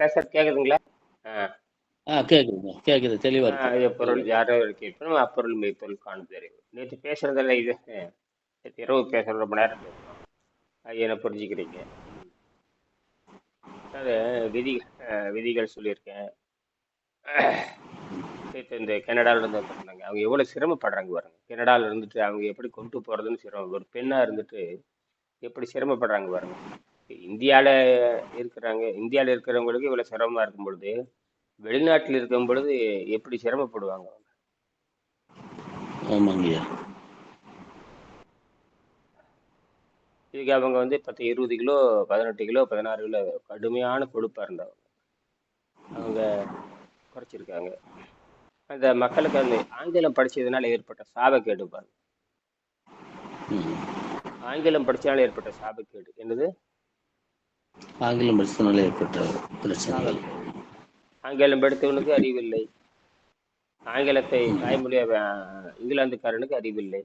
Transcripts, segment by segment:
பேசுறது கேக்குதுங்களா? ஆ, கேக்குதுங்க, கேக்குது, தெளிவா ஆ, இருக்கு, எப்பொருள் தெளிவா இருக்கு. யாரோ கேட்போம் அப்பொருள் மெய்ப்பொருள் காணும் அறிவு. நேற்று பேசுறதெல்லாம் இது. நேற்று இரவு பேசுறது ரொம்ப நேரம் பேசணும். அது என்ன புரிஞ்சுக்கிறீங்க? ம். அது விதி விதிகள் சொல்லியிருக்கேன். நேற்று இந்த கனடால இருந்து வந்திருந்தாங்க. அவங்க எவ்வளவு சிரமப்படுறாங்க பாருங்க. கனடால இருந்துட்டு அவங்க எப்படி கொண்டு போறதுன்னு சிரமம். ஒரு பெண்ணா இருந்துட்டு எப்படி சிரமப்படுறாங்க பாருங்க. இந்தியால இந்தியால இருக்கிறவங்களுக்கு இவ்வளவு சிரமமா இருக்கும் பொழுது வெளிநாட்டில் இருக்கும் பொழுது எப்படி சிரமப்படுவாங்க. ஆமாங்கய்யா. இதுக்கு அவங்க 10 20 கிலோ 18 கிலோ 16 கிலோ கடுமையான கொழுப்பா இருந்தவங்க அவங்க குறைச்சிருக்காங்க. அந்த மக்களுக்கு அந்த ஆங்கிலம் படிச்சதுனால ஏற்பட்ட சாபக்கேடு பாருங்க. ம். ஆங்கிலம் படிச்சதுனால ஏற்பட்ட சாபக்கேடு என்னது? ஆங்கிலம் படிச்சதுனால ஏற்பட்ட பிரச்சனைகள். சாபக்கேடு. ஆங்கிலம் படித்தவனுக்கு அறிவில்லை. ஆங்கிலத்தை ம். தாய்மொழியா இங்கிலாந்துக்காரனுக்கு அறிவில்லை.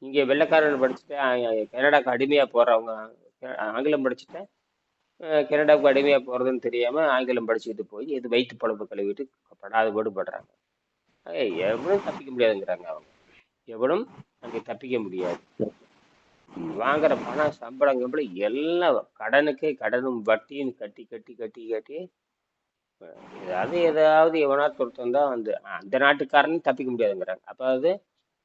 இங்க வெள்ளைக்காரன் படிச்சுட்டு கனடாக்கு அடிமையா போறவங்க ஆங்கிலம் படிச்சுட்டு கனடாவுக்கு அடிமையா போறதுன்னு தெரியாம ஆங்கிலம் படிச்சுட்டு போய் இது வயிற்று பழப்பு கழுவிட்டு படாத பாடுபடுறாங்க. எவனும் தப்பிக்க முடியாதுங்கிறாங்க அவங்க. எவனும் அங்கே தப்பிக்க முடியாது. வாங்குற பணம் சம்பளம் கிம்பளம் எல்லாம் கடனும் வட்டியும் கட்டி கட்டி கட்டி கட்டி ஏதாவது எவனா ஒருத்தன் தான் அந்த நாட்டுக்காரனும் தப்பிக்க முடியாதுங்கிறாங்க. அப்ப அது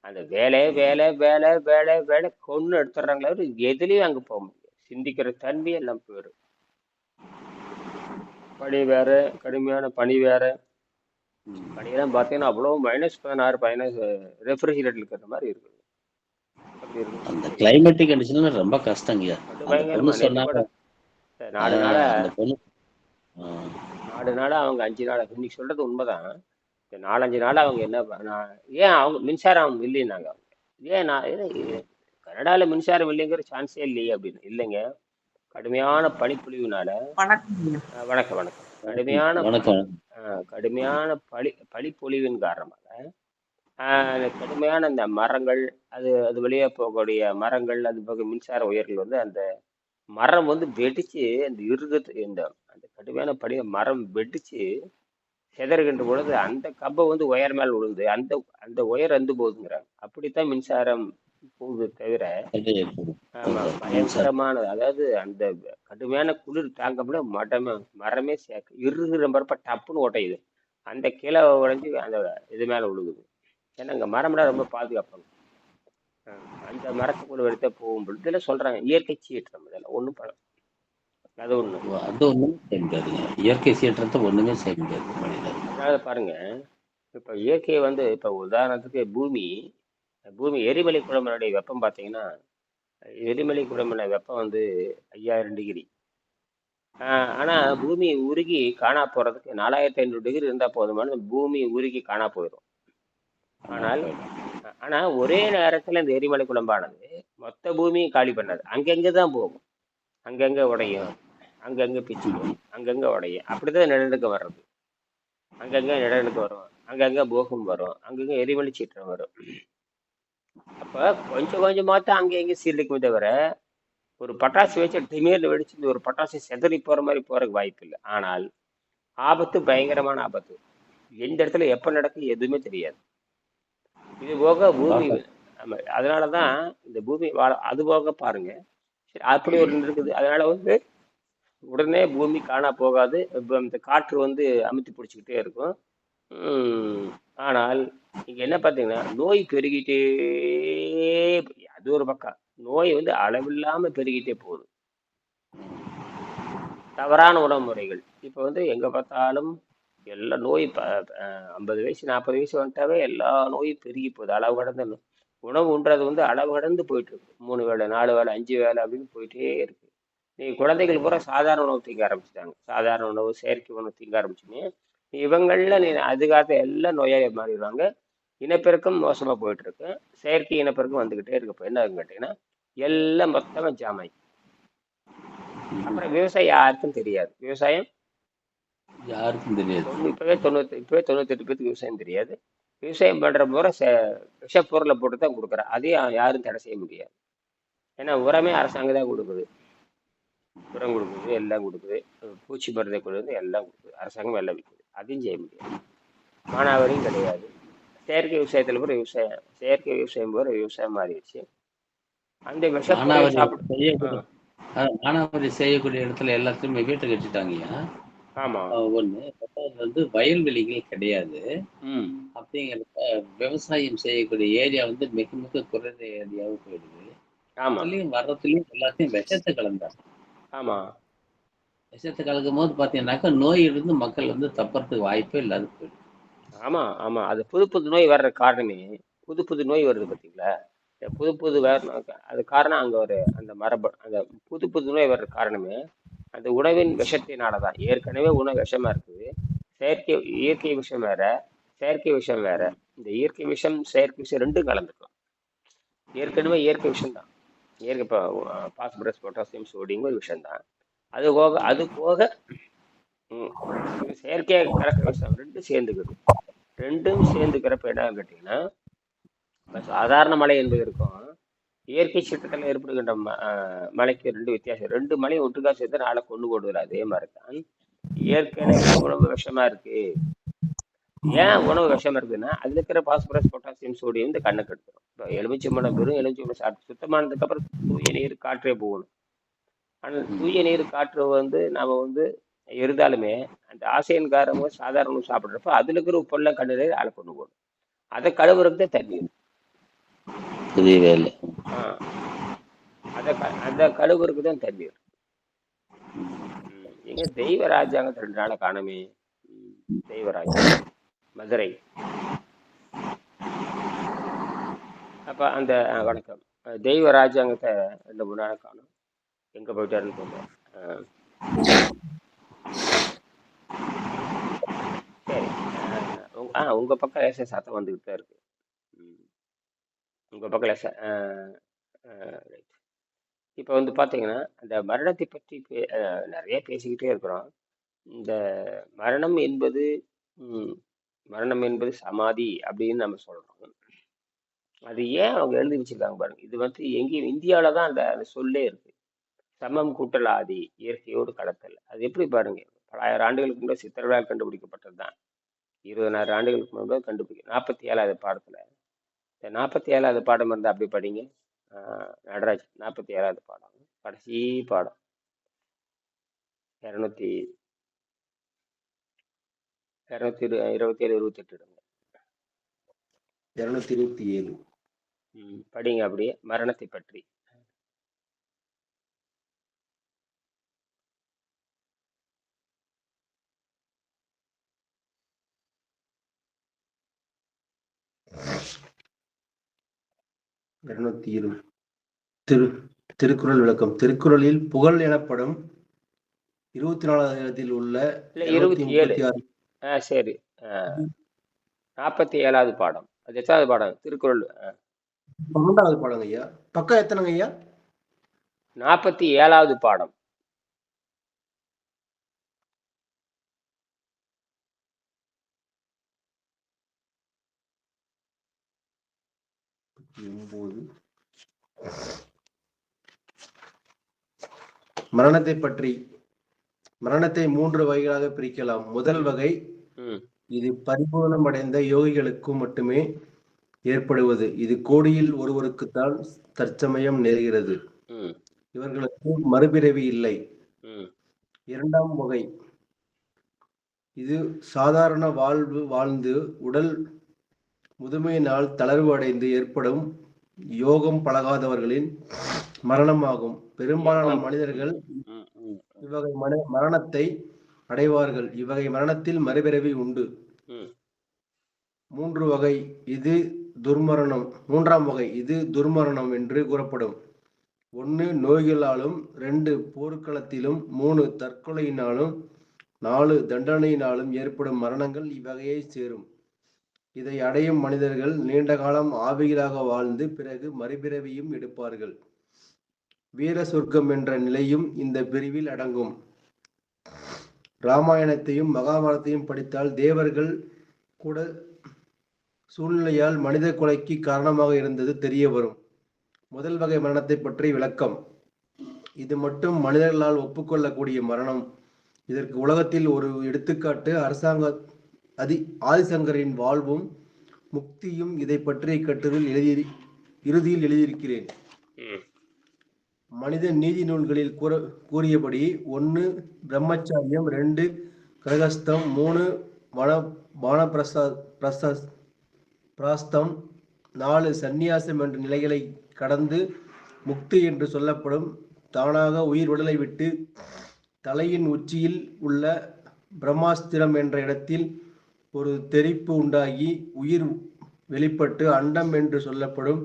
அந்த வேலை வேலை வேலை வேலை வேலை கொன்னு எடுத்துடுறாங்களே தவிர எதுலயும் அங்க போக முடியாது. சிந்திக்கிற தன்மை எல்லாம் போயிடும். பனி வேற, கடுமையான பனி வேற. பனியெல்லாம் பார்த்தீங்கன்னா அவ்வளவு -16 பதினஞ்சு ரெஃப்ரிஜிரேட்டர் இருக்கிற மாதிரி இருக்குது. அப்படி அந்த இருக்குது. கிளைமேட்டிக் கண்டிஷன்ல ரொம்ப கஷ்டங்கய்யா. அது அந்த பொண்ணு பயங்கரமா நேற்று கூட சொன்னாங்க. நாலு நாளா அந்த பொண்ணு. ஆ, 4 நாளா அவங்க 5 நாளா இன்னைக்கு சொல்றது உண்மைதான். இந்த 4 5 நாளா அவங்க என்ன ஏன் அவங்க மின்சாரம் இல்லைன்னாங்க. அவங்க ஏன் கனடால மின்சாரம் இல்லைங்கிற சான்ஸே இல்லையே அப்படின்னு. இல்லைங்க, கடுமையான பனிப்பொழிவுனால. வணக்கம். வணக்கம் வணக்கம். வணக்கம். கடுமையான பனிப்பொழிவின் காரணமாக கடுமையான இந்த மரங்கள், அது அது வழியா போகக்கூடிய மரங்கள், அது போக மின்சார உயர்கள் அந்த மரம் வெடிச்சு அந்த இந்த அந்த கடுமையான பனி மரம் வெடிச்சு சிதறுகின்ற பொழுது அந்த கம்பம் ஒயர் மேல் விழுந்து அந்த அந்த ஒயர் அந்து போகுதுங்கிறாங்க. அப்படித்தான் மின்சாரம் போகுது தவிர. அது ஏற்படும். ஆமா, மின்சாரம். பயங்கரமானது. அதாவது அந்த கடுமையான குளிர் தாங்க முடியாது. மரமே இருகிற மரப்ப டப்புன்னு உடையுது. அந்த கிளை உடைஞ்சு அந்த இது மேல விழுகுது. ஏன்னா அங்க மரம்லாம் ரொம்ப பாதுகாப்பாங்க. அந்த மரத்துக்குள்ள எடுத்தா போகும் பொழுது இதெல்லாம் சொல்றாங்க. இயற்கை சீற்றம் இதெல்லாம் ஒண்ணும் அது ஒண்ணு. அது ஒண்ணுமே செய்ய முடியாதுங்க. இயற்கை சீற்றத்தை ஒண்ணுமே செய்ய முடியாது மனிதன். அதனால பாருங்க, இப்ப இயற்கையை இப்ப உதாரணத்துக்கு பூமி எரிமலை குழம்புடைய வெப்பம் பார்த்தீங்கன்னா, எரிமலை குழம்புன வெப்பம் 5000 டிகிரி. ஆனா பூமி உருகி காணா போறதுக்கு 4500 டிகிரி இருந்தா போதுமான பூமி உருகி காணா போயிடும். ஆனா ஒரே நேரத்துல இந்த எரிமலை குழம்பானது மொத்த பூமியும் காலி பண்ணாது. அங்கங்கதான் போகும், அங்கங்க உடையும், அங்கங்க பிச்சுக்கும், அங்கங்க உடையும். அப்படிதான் நிலநடுக்கம் வர்றது. அங்கங்க நிலநடுக்கம் வரும், அங்கங்க பூகம்பம் வரும், அங்கங்க எரிமலை சீற்றம் வரும். அப்ப கொஞ்சம் கொஞ்சமாத்தான் அங்க எங்க சீர்லிக்குமே தவிர ஒரு பட்டாசு வச்சு திடீர்னு வெடிச்சு ஒரு பட்டாசு செதறி போற மாதிரி போறதுக்கு வாய்ப்பு இல்லை. ஆனால் ஆபத்து பயங்கரமான ஆபத்து. எந்த இடத்துல எப்ப நடக்கும் எதுவுமே தெரியாது. இது போக பூமி. ஆமா, அதனாலதான் இந்த பூமி அது போக பாருங்க. சரி, அப்படி ஒரு இருக்குது. அதனால உடனே பூமி காணா போகாது. இந்த காற்று அமுத்தி பிடிச்சிக்கிட்டே இருக்கும். ஆனால் இங்க என்ன பாத்தீங்கன்னா நோய் பெருகிட்டே, அது ஒரு பக்கம் நோய் அளவில்லாம பெருகிட்டே போகுது. தவறான உணவு முறைகள். இப்ப எங்க பார்த்தாலும் எல்லா நோய் 50 வயசு 40 வயசு வந்துட்டாவே எல்லா நோயும் பெருகி போகுது. அளவு கடந்த உணவு உண்றது அளவு கடந்து போயிட்டு இருக்கு. 3 வேளை 4 வேளை 5 வேளை அப்படின்னு போயிட்டே இருக்கு. நீ குழந்தைகள் பூரா சாதாரண உணவு திங்க ஆரம்பிச்சிட்டாங்க. சாதாரண உணவு, செயற்கை உணவு திங்க ஆரம்பிச்சுன்னு இவங்கள நீ அதுக்காக எல்லாம் நோயாளி மாறிடுவாங்க. இனப்பெருக்கம் மோசமா போயிட்டு இருக்கு. செயற்கை இனப்பெருக்கம் வந்துகிட்டே இருக்கு. இப்ப என்ன கேட்டீங்கன்னா எல்லாம் மொத்தமா ஜாம் ஆகி, அப்புறம் விவசாயம் யாருக்கும் தெரியாது. விவசாயம் யாருக்கும் தெரியாது. இப்பவே 98 பேருக்கு விவசாயம் தெரியாது. விவசாயம் பண்ற பூரா விஷ பொருளை போட்டு தான் கொடுக்குறேன். அதையும் யாரும் தடை செய்ய முடியாது. ஏன்னா உரமே அரசாங்கம் தான் கொடுக்குது. உரம் கொடுக்குது, எல்லாம் கொடுக்குது, பூச்சி மருந்தை கொடுக்குது, எல்லாம் கொடுக்குது, அரசாங்கம் எல்லாம் விற்குது. அதையும் செய்ய முடியாது. மானாவாரியும் கிடையாது. செயற்கை விவசாயத்துல கூட செயற்கை விவசாயம் போற விவசாயம் மாறிடுச்சு. அந்த விஷப்பொருளை மானாவாரி சாப்பிடு. செய்யக்கூடிய மானாவாரி செய்யக்கூடிய இடத்துல எல்லாத்தையுமே வீட்டை கட்டிட்டாங்கய்யா. ஆமா. ஒண்ணு. ரெண்டாவது வயல்வெளிகள் கிடையாது. ம். அப்படிங்கிறப்ப விவசாயம் செய்யக்கூடிய ஏரியா மிக மிக குறைந்த ஏரியாவும் போயிடுது. ஆமா. அதுலயும் வர்றதுலயும் எல்லாத்தையும் விஷத்தை கலந்தாங்க. ஆமா. விஷத்தை கலக்கும் போது பாத்தீங்கன்னாக்கா நோயிலிருந்து மக்கள் தப்புறதுக்கு வாய்ப்பே இல்லாத போயிடுது. ஆமா. ஆமா. அது புது புது நோய் வர்ற காரணமே புது புது நோய் வருது பாத்தீங்களா? புது புது அது காரணம் அங்க அந்த மரபு அந்த புது புது நோய் வர்ற காரணமே அந்த உணவின் விஷத்தினாலதான். ஏற்கனவே உணவு விஷமா இருக்குது. இயற்கை விஷம் வேற, செயற்கை விஷம் வேற. இந்த இயற்கை விஷம் செயற்கை விஷம் ரெண்டும் கலந்துக்கும். ஏற்கனவே இயற்கை விஷம் தான். இயற்கை இப்போ பாஸ்பரஸ், பொட்டாசியம், சோடியம் ஒரு விஷம் தான். அது போக செயற்கையாக கலக்கிற விஷம் ரெண்டும் சேர்ந்துக்குது. ரெண்டும் சேர்ந்துக்கிறப்ப என்ன கேட்டீங்கன்னா, சாதாரண மழை என்பது இருக்கும், இயற்கை சீற்றத்தில் ஏற்படுகின்ற மழைக்கு ரெண்டு வித்தியாசம். ரெண்டு மழையும் ஒட்டுக்கா சேர்த்து நாளை கொண்டு போடுவது. அதே மாதிரி தான் ஏற்கனவே உணவு விஷமா இருக்கு. ஏன் உணவு விஷமா இருக்குன்னா அதுல இருக்கிற பாஸ்பரஸ், பொட்டாசியம், சோடியம் இந்த கண்ணுக்கு எடுத்துரும். இப்போ எலுமிச்சம்பழம் வெறும் எலுமிச்சம்பழம் சாப்பிட்டு சுத்தமானதுக்கு அப்புறம் தூய நீர் காற்றே போகணும். ஆனால் தூய நீர் காற்று நாம இருந்தாலுமே அந்த ஆசையின் காரமாக சாதாரண உணவு சாப்பிட்றப்ப அதுல இருக்கிற உப்பெல்லாம் கண்ணுல ஆளை கொண்டு போகணும். அதை கழுவுறது தான் தண்ணீர். அந்த கழுவுறதுக்கு தான் தண்ணீர். எங்க தெய்வ ராஜாங்கத்தை 2 நாளை காணமே. தெய்வராஜ்யம் மதுரை. அப்ப அந்த வணக்கம் தெய்வ ராஜாங்கத்தை 2-3 நாளை காணும். எங்க போயிட்டாருன்னு தெரியல. சரி. உங்க பக்கம் லேசா சத்தம் வந்துகிட்டு தான் இருக்கு. உங்க பக்கம் லேசா ரைட். இப்ப பாத்தீங்கன்னா அந்த மரணத்தை பற்றி நிறைய பேசிக்கிட்டே இருக்கிறோம். இந்த மரணம் என்பது மரணம் என்பது சமாதி அப்படின்னு நம்ம சொல்றோம். அது ஏன் அவங்க எழுதி வச்சிருக்காங்க பாருங்க. இது எங்கேயும் இந்தியாவில தான் அந்த சொல்லே இருக்கு. சமம் கூட்டல் ஆதி, இயற்கையோடு கடத்தல். அது எப்படி பாருங்க, பல ஆயிரம் ஆண்டுகளுக்கு முன்னாடி சித்தர்களால் கண்டுபிடிக்கப்பட்டது தான். 20,000 ஆண்டுகளுக்கு முன்னாடி 47வது பாடத்துல. இந்த 47வது பாடம் இருந்தா அப்படி படிங்க. நடராஜ் 47வது பாடம், கடைசி பாடம் 227 28 எடுங்க. 227 படிங்க அப்படியே மரணத்தை பற்றி. திருக்குறள் விளக்கம். திருக்குறளில் புகழ் எனப்படும் 24ல் உள்ள 27. சரி. 47வது பாடம். அது எத்தனாவது பாடம்? திருக்குறள் 12வது பாடம் ஐயா. பக்கம் எத்தனைங்க ஐயா? 47வது பாடம். மரணத்தை பற்றி. மரணத்தை 3 வகைகளாக பிரிக்கலாம். முதல் வகை, இது பரிபூர்ணமடைந்த யோகிகளுக்கு மட்டுமே ஏற்படுவது. இது கோடியில் ஒருவருக்குத்தான் தற்சமயம் நேர்கிறது. இவர்களுக்கு மறுபிறவி இல்லை. இரண்டாம் வகை, இது சாதாரண வாழ்வு வாழ்ந்து உடல் முதுமையினால் தளர்வு அடைந்து ஏற்படும் யோகம் பழகாதவர்களின் மரணமாகும். பெரும்பாலான மனிதர்கள் இவ்வகை மரணத்தை அடைவார்கள். இவ்வகை மரணத்தில் மறுபிறவி உண்டு. மூன்றாம் வகை, இது துர்மரணம் என்று கூறப்படும். 1 நோய்களாலும், 2 போர்க்களத்திலும், 3 தற்கொலையினாலும், 4 தண்டனையினாலும் ஏற்படும் மரணங்கள் இவ்வகையை சேரும். இதை அடையும் மனிதர்கள் நீண்ட காலம் ஆவிகளாக வாழ்ந்து பிறகு மறுபிறவியும் எடுப்பார்கள். வீர சொர்க்கம் என்ற நிலையும் இந்த பிரிவில் அடங்கும். ராமாயணத்தையும் மகாபாரதத்தையும் படித்தால் தேவர்கள் கூட சூழ்நிலையால் மனித கொலைக்கு காரணமாக இருந்தது தெரிய வரும். முதல் வகை மரணத்தை பற்றி விளக்கம். இது மட்டும் மனிதர்களால் ஒப்புக்கொள்ளக்கூடிய மரணம். இதற்கு உலகத்தில் ஒரு எடுத்துக்காட்டு அரசாங்க ஆதிசங்கரின் வாழ்வும் முக்தியும். இதை பற்றிய கட்டுரையில் இறுதியில் எழுதியிருக்கிறேன். ம் மனித நீதி நூல்களில் கூறியபடி 1 பிரம்மச்சரியம், 2 கிரகஸ்தம், 3 பிராஸ்தம், 4 சந்நியாசம் என்ற நிலைகளை கடந்து முக்தி என்று சொல்லப்படும் தானாக உயிர் உடலை விட்டு தலையின் உச்சியில் உள்ள பிரம்மாஸ்திரம் என்ற இடத்தில் ஒரு தெறிப்பு உண்டாகி உயிர் வெளிப்பட்டு அண்டம் என்று சொல்லப்படும்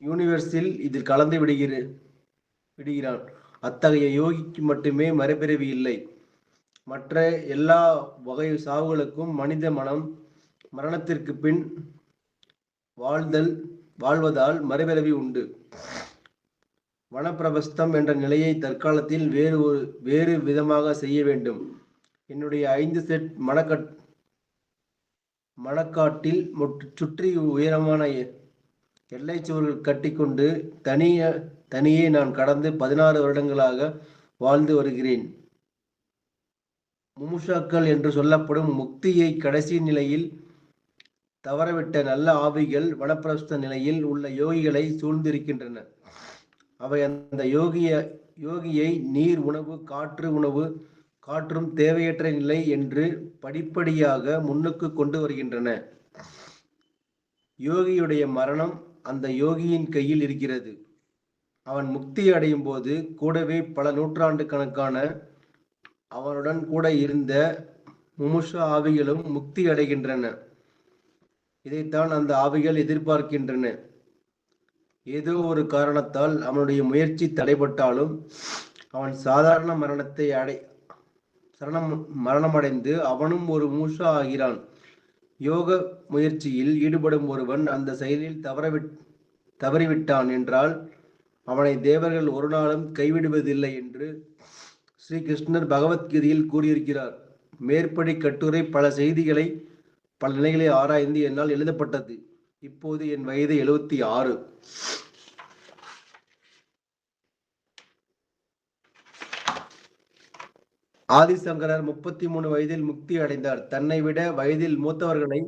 யூனிவர்ஸில் இதில் கலந்து விடுகிறான். அத்தகைய யோகிக்கு மட்டுமே மறுபிறவி இல்லை. மற்ற எல்லா வகை சாவுகளுக்கும் மனித மரணத்திற்கு பின் வாழ்வதால் மறுபிறவி உண்டு. வனப்பிரபஸ்தம் என்ற நிலையை தற்காலத்தில் வேறு விதமாக செய்ய வேண்டும். என்னுடைய 5 செட் மணக்காட்டில் சுற்றி உயரமான எல்லை சுவர்கள் கட்டிக்கொண்டு தனியே நான் கடந்து 16 வருடங்களாக வாழ்ந்து வருகிறேன். முமுஷாக்கள் என்று சொல்லப்படும் முக்தியை கடைசி நிலையில் தவறவிட்ட நல்ல ஆவிகள் வனப்பிரஸ்த நிலையில் உள்ள யோகிகளை சூழ்ந்திருக்கின்றன. அவை அந்த யோகியை நீர் உணவு, காற்று உணவு, காற்றும் தேவையற்ற நிலை என்று படிப்படியாக முன்னுக்கு கொண்டு வருகின்றன. யோகியுடைய மரணம் அந்த யோகியின் கையில் இருக்கிறது. அவன் முக்தி அடையும் போது கூடவே பல நூற்றாண்டு கணக்கான அவனுடன் கூட இருந்த முமுஷ ஆவிகளும் முக்தி அடைகின்றன. இதைத்தான் அந்த ஆவிகள் எதிர்பார்க்கின்றன. ஏதோ ஒரு காரணத்தால் அவனுடைய முயற்சி தடைபட்டாலும் அவன் சாதாரண மரணமடைந்து அவனும் ஒரு முமுஷா ஆகிறான். யோக முயற்சியில் ஈடுபடும் ஒருவன் அந்த செயலில் தவறிவிட்டான் என்றால் அவனை தேவர்கள் ஒரு நாளும் கைவிடுவதில்லை என்று ஸ்ரீ கிருஷ்ணர் பகவத்கீதையில் கூறியிருக்கிறார். மேற்படி கட்டுரை பல செய்திகளை பல நிலைகளை ஆராய்ந்து என்னால் எழுதப்பட்டது. இப்போது என் வயது 76. ஆதிசங்கரர் 33 வயதில் முக்தி அடைந்தார். தன்னை விட வயதில் மூத்தவர்களை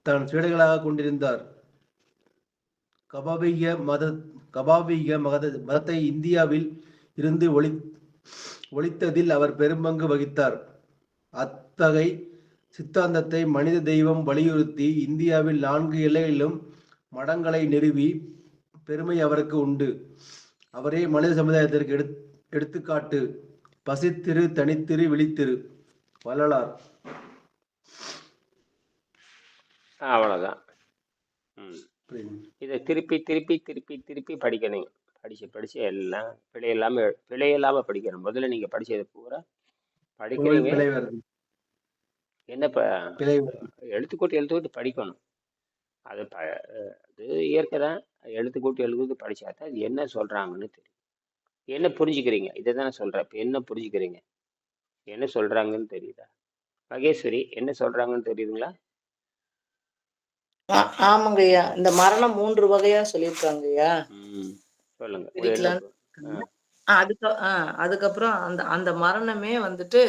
தான் சீடர்களாக கொண்டிருந்தார். கபாவீக மதத்தை இந்தியாவில் இருந்து ஒழித்ததில் அவர் பெரும்பங்கு வகித்தார். அத்தகை சித்தாந்தத்தை மனித தெய்வம் வலியுறுத்தி இந்தியாவில் 4 எல்லைகளிலும் மடங்களை நிறுவி பெருமை அவருக்கு உண்டு. அவரே மனித சமுதாயத்திற்கு எடுத்துக்காட்டு. பசித்திரு, தனித்திரு, விழித்திரு. வள்ளலார். அவ்வளோதான். இதை திருப்பி திருப்பி திருப்பி திருப்பி படிக்கணும். படிச்சு எல்லாம் பிழையில்லாம படிக்கணும். முதல்ல நீங்க படிச்சது பூரா படிக்கிறீங்க. என்ன எழுத்துக்கூட்டி படிக்கணும். அது இயற்கை தான். எழுத்துக்கூட்டி எழுதுறது படிச்சாதான் அது என்ன சொல்றாங்கன்னு தெரியும். என்ன புரிஞ்சுக்கிறீங்க? இதை தானே சொல்றேன். இப்போ என்ன புரிஞ்சுக்கிறீங்க? என்ன சொல்றாங்கன்னு தெரியுதா? மகேஸ்வரி, என்ன சொல்றாங்கன்னு தெரியுதுங்களா? ஆமாங்க ஐயா. இந்த மரணம் 3 வகையா சொல்லியிருக்காங்க ஐயா. சொல்லுங்க. அதுக்கப்புறம் அந்த மரணமே வந்துட்டு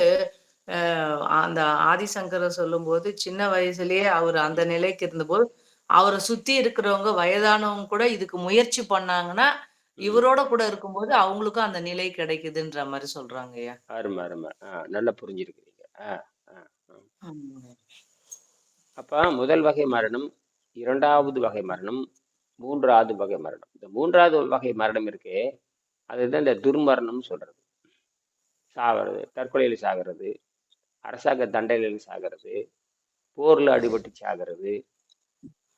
அந்த ஆதிசங்கரர் சொல்லும் போது சின்ன வயசுலயே அவர் அந்த நிலைக்கு இருந்தபோது அவரை சுத்தி இருக்கிறவங்க வயதானவங்க கூட இதுக்கு முயற்சி பண்ணாங்கன்னா இவரோட கூட இருக்கும்போது அவங்களுக்கும் அந்த நிலை கிடைக்குதுன்ற மாதிரி சொல்றாங்க ஐயா. அருமை அருமை. நல்லா புரிஞ்சிருக்கிறீங்க. அப்ப முதல் வகை மரணம், 2வது வகை மரணம், 3வது வகை மரணம். இந்த 3வது வகை மரணம் இருக்கே, அதுதான் இந்த துர்மரணம் சொல்றது. சாகிறது, தற்கொலையில் சாகிறது, அரசாங்க தண்டனையில் சாகிறது, போர்ல அடிபட்டு சாகிறது,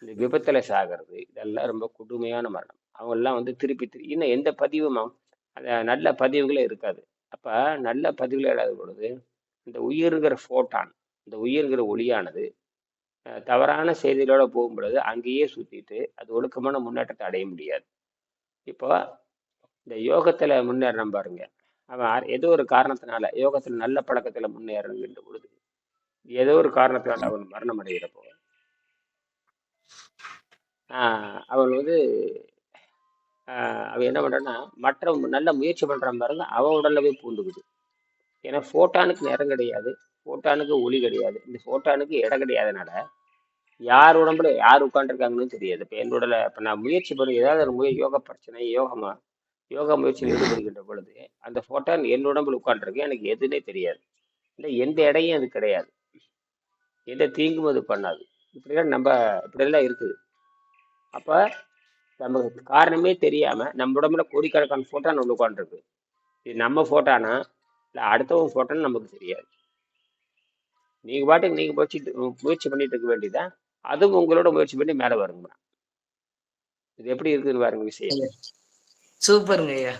இந்த விபத்துல சாகிறது. இதெல்லாம் ரொம்ப கொடுமையான மரணம். அவங்க எல்லாம் வந்து திருப்பி இன்னும் எந்த பதிவும் நல்ல பதிவுகளே இருக்காது. அப்ப நல்ல பதிவுகள் இல்லாத பொழுது இந்த உயிருங்கிற ஃபோட்டான், இந்த உயிருங்கிற ஒளியானது தவறான செய்திகளோட போகும் பொழுது அங்கேயே சுத்திட்டு அது ஒழுக்கமான முன்னேற்றத்தை அடைய முடியாது. இப்போ இந்த யோகத்துல முன்னேறணும் பாருங்க. அவன் ஏதோ ஒரு காரணத்தினால யோகத்துல நல்ல பழக்கத்துல முன்னேறணுங்கின்ற பொழுது ஏதோ ஒரு காரணத்தினால அவன் மரணம் அடைகிறப்போ அவன் வந்து அவன் என்ன பண்றான்னா, மற்ற நல்ல முயற்சி பண்றான் பாருங்க, அவன் உடல்ல போய் பூந்துக்குது. ஏன்னா ஃபோட்டானுக்கு நிறம் கிடையாது, ஃபோட்டானுக்கு ஒளி கிடையாது, இந்த ஃபோட்டானுக்கு இடம் கிடையாதனால யார் உடம்புல யார் உட்காந்துருக்காங்கன்னு தெரியாது. இப்போ என்னோட இப்போ நான் முயற்சி பண்ணி ஏதாவது ஒரு யோகா பிரச்சனை, யோகா முயற்சியில் ஈடுபடுகின்ற பொழுது அந்த ஃபோட்டான் என் உடம்புல உட்காந்துருக்கு, எனக்கு எதுன்னே தெரியாது. இல்லை எந்த இடையும் அது கிடையாது, எந்த தீங்கும் அது பண்ணாது. இப்படிலாம் இப்படியெல்லாம் இருக்குது. அப்போ நமக்கு காரணமே தெரியாம நம்ம உடம்புல கோடிக்கணக்கான ஃபோட்டான் ஒன்று உட்காந்துருக்கு. இது நம்ம ஃபோட்டானா இல்லை அடுத்தவங்க ஃபோட்டான்னு நமக்கு தெரியாது. நீங்க பாட்டுக்கு நீங்க முயற்சி பண்ணிட்டு இருக்க வேண்டியதான், அதுவும் உங்களோட முயற்சி பண்ணி மேலே வருங்க. இது எப்படி இருக்குன்னு பாருங்க விஷயம். சூப்பருங்க ஐயா.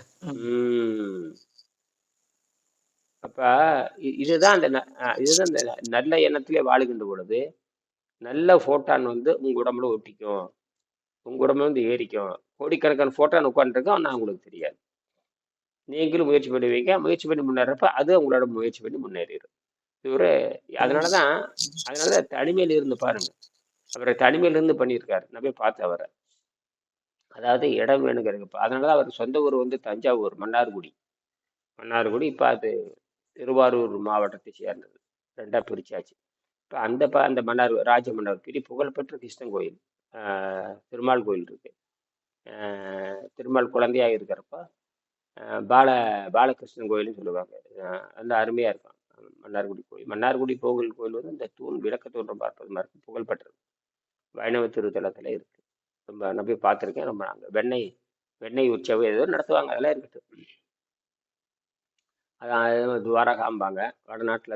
அப்ப இதுதான் இதுதான் இந்த நல்ல எண்ணத்திலே வாழுகின்ற பொழுது நல்ல ஃபோட்டான் வந்து உங்க உடம்புல ஒட்டிக்கும், உங்க உடம்புல வந்து ஏறிக்கும். கோடிக்கணக்கான ஃபோட்டான் உட்காந்துருக்கோம், ஆனால் உங்களுக்கு தெரியாது. நீங்களும் முயற்சி பண்ணுவீங்க, முயற்சி பண்ணி முன்னேறப்ப அது உங்களோட முயற்சி பண்ணி முன்னேறிடும். இது ஒரு அதனாலதான் தனிமையில இருந்து பாருங்க, அவரை தனிமையில இருந்து பண்ணியிருக்காரு. நான் போய் பார்த்தேன் அவரை. அதாவது இடம் வேணுங்கிறதுக்கு. அதனாலதான் அவர் சொந்த ஊர் வந்து தஞ்சாவூர், மன்னார்குடி. இப்போ அது திருவாரூர் மாவட்டத்தை சேர்ந்தது, ரெண்டா பிரிச்சாச்சு. இப்போ அந்த மன்னார் ராஜ மன்னார் பெரிய புகழ்பெற்ற கிருஷ்ணன் கோயில், திருமால் கோயில் இருக்கு. திருமால் குழந்தையாக இருக்கிறப்ப பாலகிருஷ்ணன் கோயில்னு சொல்லுவாங்க. அந்த அருமையா இருக்கும் மன்னார்குடி கோயில். மன்னார்குடி கோயில் வந்து இந்த விளக்க தோன்றம் பார்ப்பது மாதிரி புகழ்பெற்றது, வைணவ திருத்தலத்துல இருக்கு. ரொம்ப நான் போய் பார்த்துருக்கேன். ரொம்ப நாங்கள் வெண்ணெய் உற்சவம் ஏதோ நடத்துவாங்க, அதெல்லாம் இருக்கட்டும். அதான் துவாரகாம்பாங்க வடநாட்டில்.